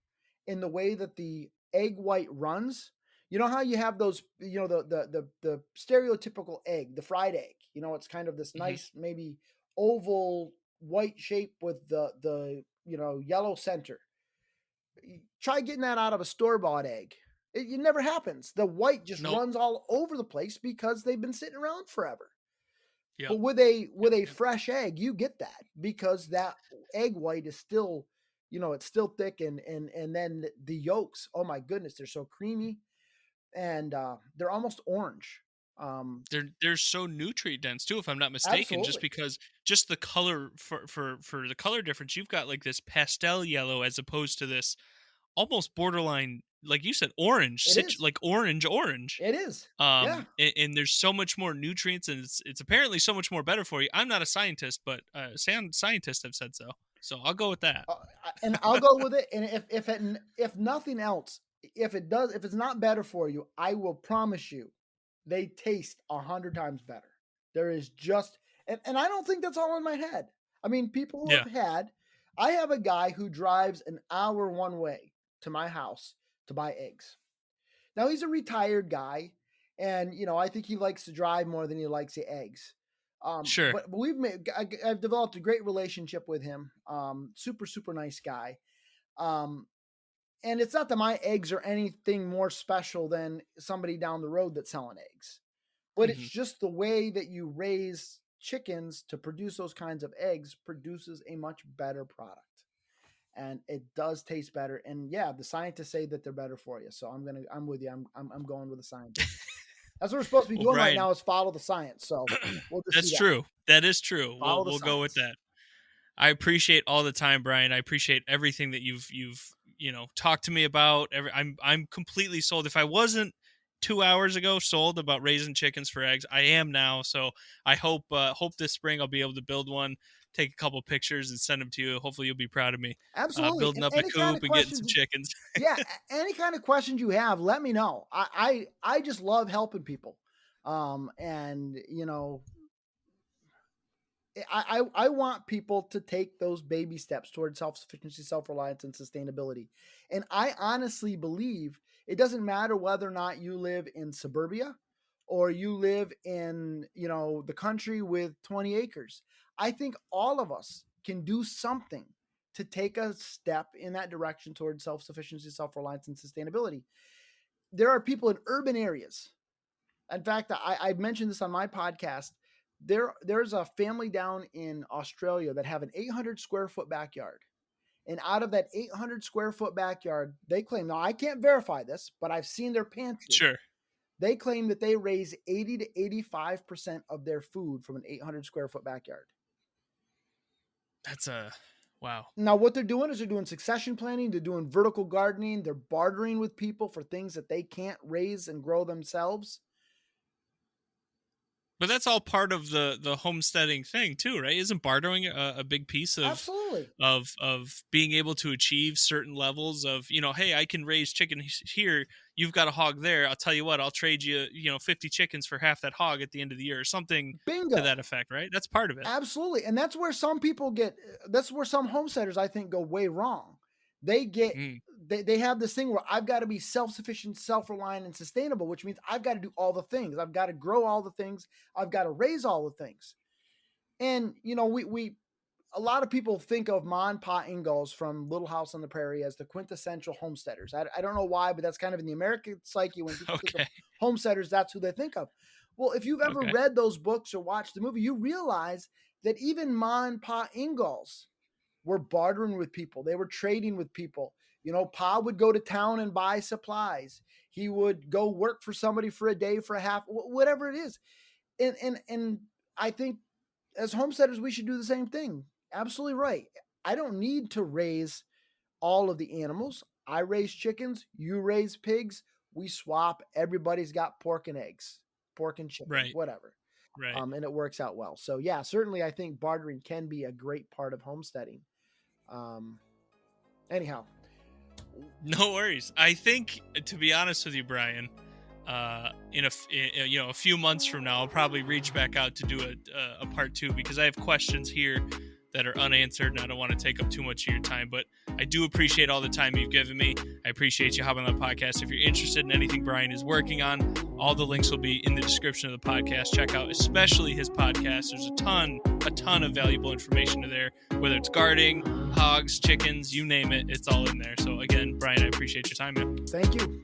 in the way that the egg white runs. You know how you have those, the stereotypical egg, the fried egg, it's kind of this nice, maybe oval white shape with the yellow center. Try getting that out of a store-bought egg. It never happens. The white just runs all over the place because they've been sitting around forever. Yep. But with a fresh egg, you get that because that egg white is still, it's still thick, and then the yolks, oh my goodness, they're so creamy, and they're almost orange. They're so nutrient dense too, if I'm not mistaken. Absolutely. Just because the color for the color difference, you've got like this pastel yellow as opposed to this almost borderline, like you said, orange, like orange. It is. Yeah. And there's so much more nutrients, and it's apparently so much more better for you. I'm not a scientist, but scientists have said so. So I'll go with that. And I'll go with it. And if nothing else, if it's not better for you, I will promise you, they taste 100 times better. There is just, and I don't think that's all in my head. I mean, people who I have a guy who drives an hour one way to my house to buy eggs. Now, he's a retired guy, and I think he likes to drive more than he likes the eggs. Sure. But I've developed a great relationship with him. Super, super nice guy. And it's not that my eggs are anything more special than somebody down the road that's selling eggs, but it's just the way that you raise chickens to produce those kinds of eggs produces a much better product. And it does taste better. And yeah, the scientists say that they're better for you. So I'm with you. I'm going with the scientists. That's what we're supposed to be doing right now, is follow the science. So that's true. That is true. We'll go with that. I appreciate all the time, Brian. I appreciate everything that you've talked to me about. I'm completely sold. If I wasn't 2 hours ago sold about raising chickens for eggs, I am now. So I hope this spring I'll be able to build one, take a couple pictures, and send them to you. Hopefully you'll be proud of me. Absolutely. Building up a coop and getting some chickens. Yeah, any kind of questions you have, let me know. I just love helping people. And I want people to take those baby steps towards self-sufficiency, self-reliance, and sustainability. And I honestly believe it doesn't matter whether or not you live in suburbia or you live in, the country with 20 acres. I think all of us can do something to take a step in that direction towards self-sufficiency, self-reliance, and sustainability. There are people in urban areas. In fact, I mentioned this on my podcast. There's a family down in Australia that have an 800 square foot backyard, And out of that 800 square foot backyard, they claim, now I can't verify this, but I've seen their pantry. Sure. They claim that they raise 80 to 85% of their food from an 800 square foot backyard. That's wow. Now, what they're doing is they're doing succession planning. They're doing vertical gardening. They're bartering with people for things that they can't raise and grow themselves. But that's all part of the homesteading thing too, right? Isn't bartering a big piece of Absolutely of being able to achieve certain levels of, hey, I can raise chicken here. You've got a hog there. I'll tell you what, I'll trade you, 50 chickens for half that hog at the end of the year or something. Bingo. To that effect, right? That's part of it. Absolutely. And that's where some people that's where some homesteaders, I think, go way wrong. They get, they have this thing where I've got to be self-sufficient, self-reliant, and sustainable, which means I've got to do all the things. I've got to grow all the things. I've got to raise all the things. And, a lot of people think of Ma and Pa Ingalls from Little House on the Prairie as the quintessential homesteaders. I don't know why, but that's kind of in the American psyche. When people think of homesteaders, that's who they think of. Well, if you've ever read those books or watched the movie, you realize that even Ma and Pa Ingalls were bartering with people. They were trading with people. Pa would go to town and buy supplies. He would go work for somebody for a day, for a half, whatever it is. And I think as homesteaders, we should do the same thing. Absolutely right. I don't need to raise all of the animals. I raise chickens. You raise pigs. We swap. Everybody's got pork and eggs, pork and chicken, right. Whatever. Right. And it works out well. So yeah, certainly I think bartering can be a great part of homesteading. Anyhow. No worries. I think, to be honest with you, Brian, in a few months from now, I'll probably reach back out to do a part 2 because I have questions here that are unanswered and I don't want to take up too much of your time, but I do appreciate all the time you've given me. I appreciate you hopping on the podcast. If you're interested in anything Brian is working on, all the links will be in the description of the podcast. Check out especially his podcast. There's a ton of valuable information there, whether it's gardening, hogs, chickens, you name it, it's all in there. So again, Brian, I appreciate your time, man. Thank you.